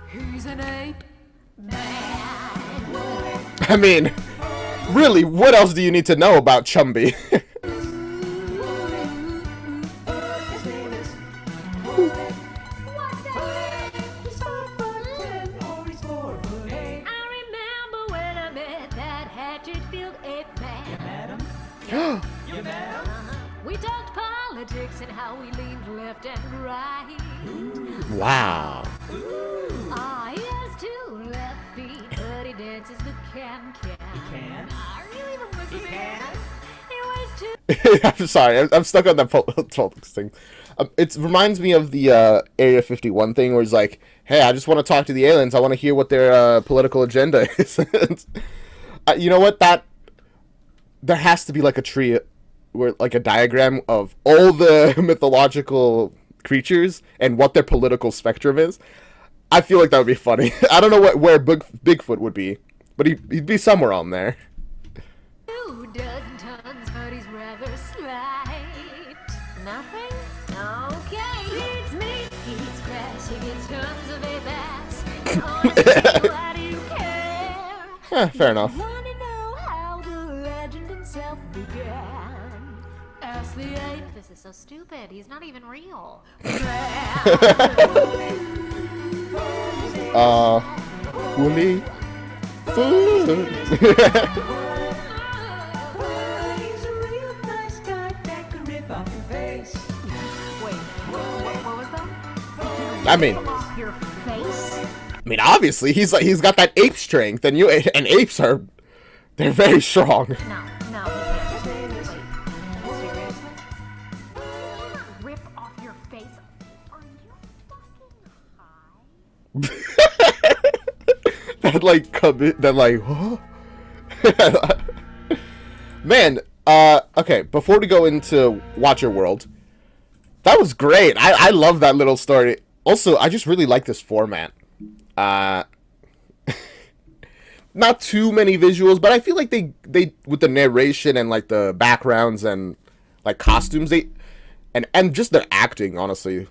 [SPEAKER 9] He's an ape man.
[SPEAKER 1] I mean, really, what else do you need to know about Chumby?
[SPEAKER 9] I remember when I met that Hatchetfield Ape Man. We talked politics and how we leaned left and right.
[SPEAKER 1] Wow.
[SPEAKER 9] Ah, he has two left feet, but he dances the can-can. He can? Are you even listening? He weighs two.
[SPEAKER 1] I'm sorry, I'm stuck on that politics thing. It reminds me of the Area 51 thing where it's like, hey, I just want to talk to the aliens. I want to hear what their political agenda is. You know what? There has to be like a tree, where like a diagram of all the mythological creatures and what their political spectrum is. I feel like that would be funny. I don't know where Bigfoot would be, but he'd be somewhere on there.
[SPEAKER 9] 2 dozen tons, but he's rather slight. Nothing? Okay. Why do you care?
[SPEAKER 1] Fair enough.
[SPEAKER 9] Wanna know how the legend himself began? Ask the ape. This is so stupid. He's not even real.
[SPEAKER 1] Woolly food. I mean, obviously he's got that ape strength, and apes they're very strong.
[SPEAKER 9] No, he can't. Wait, seriously? Rip off your face? Are you fucking high?
[SPEAKER 1] Man, okay, before we go into Watch Your World, that was great. I love that little story. Also, I just really like this format. Not too many visuals, but I feel like they with the narration and like the backgrounds and like costumes, and just their acting, honestly,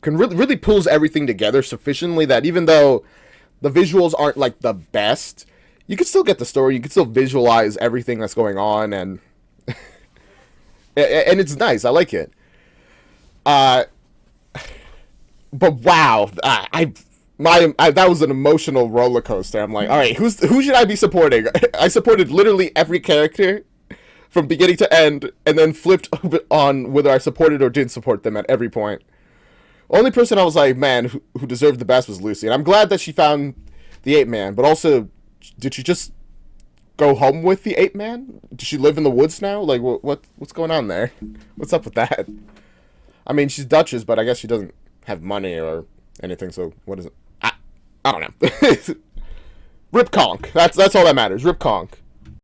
[SPEAKER 1] can really pulls everything together sufficiently that even though the visuals aren't like the best, you can still get the story, you can still visualize everything that's going on, and and it's nice. I like it. But wow, that was an emotional roller coaster. I'm like, all right, who should I be supporting? I supported literally every character from beginning to end, and then flipped on whether I supported or didn't support them at every point. Only person I was like, man, who deserved the best was Lucy, and I'm glad that she found the ape man. But also, did she just go home with the ape man? Does she live in the woods now? Like, what's going on there? What's up with that? I mean, she's Duchess, but I guess she doesn't have money or anything. So what is it? I don't know. Rip Conk. That's all that matters. Rip Conk.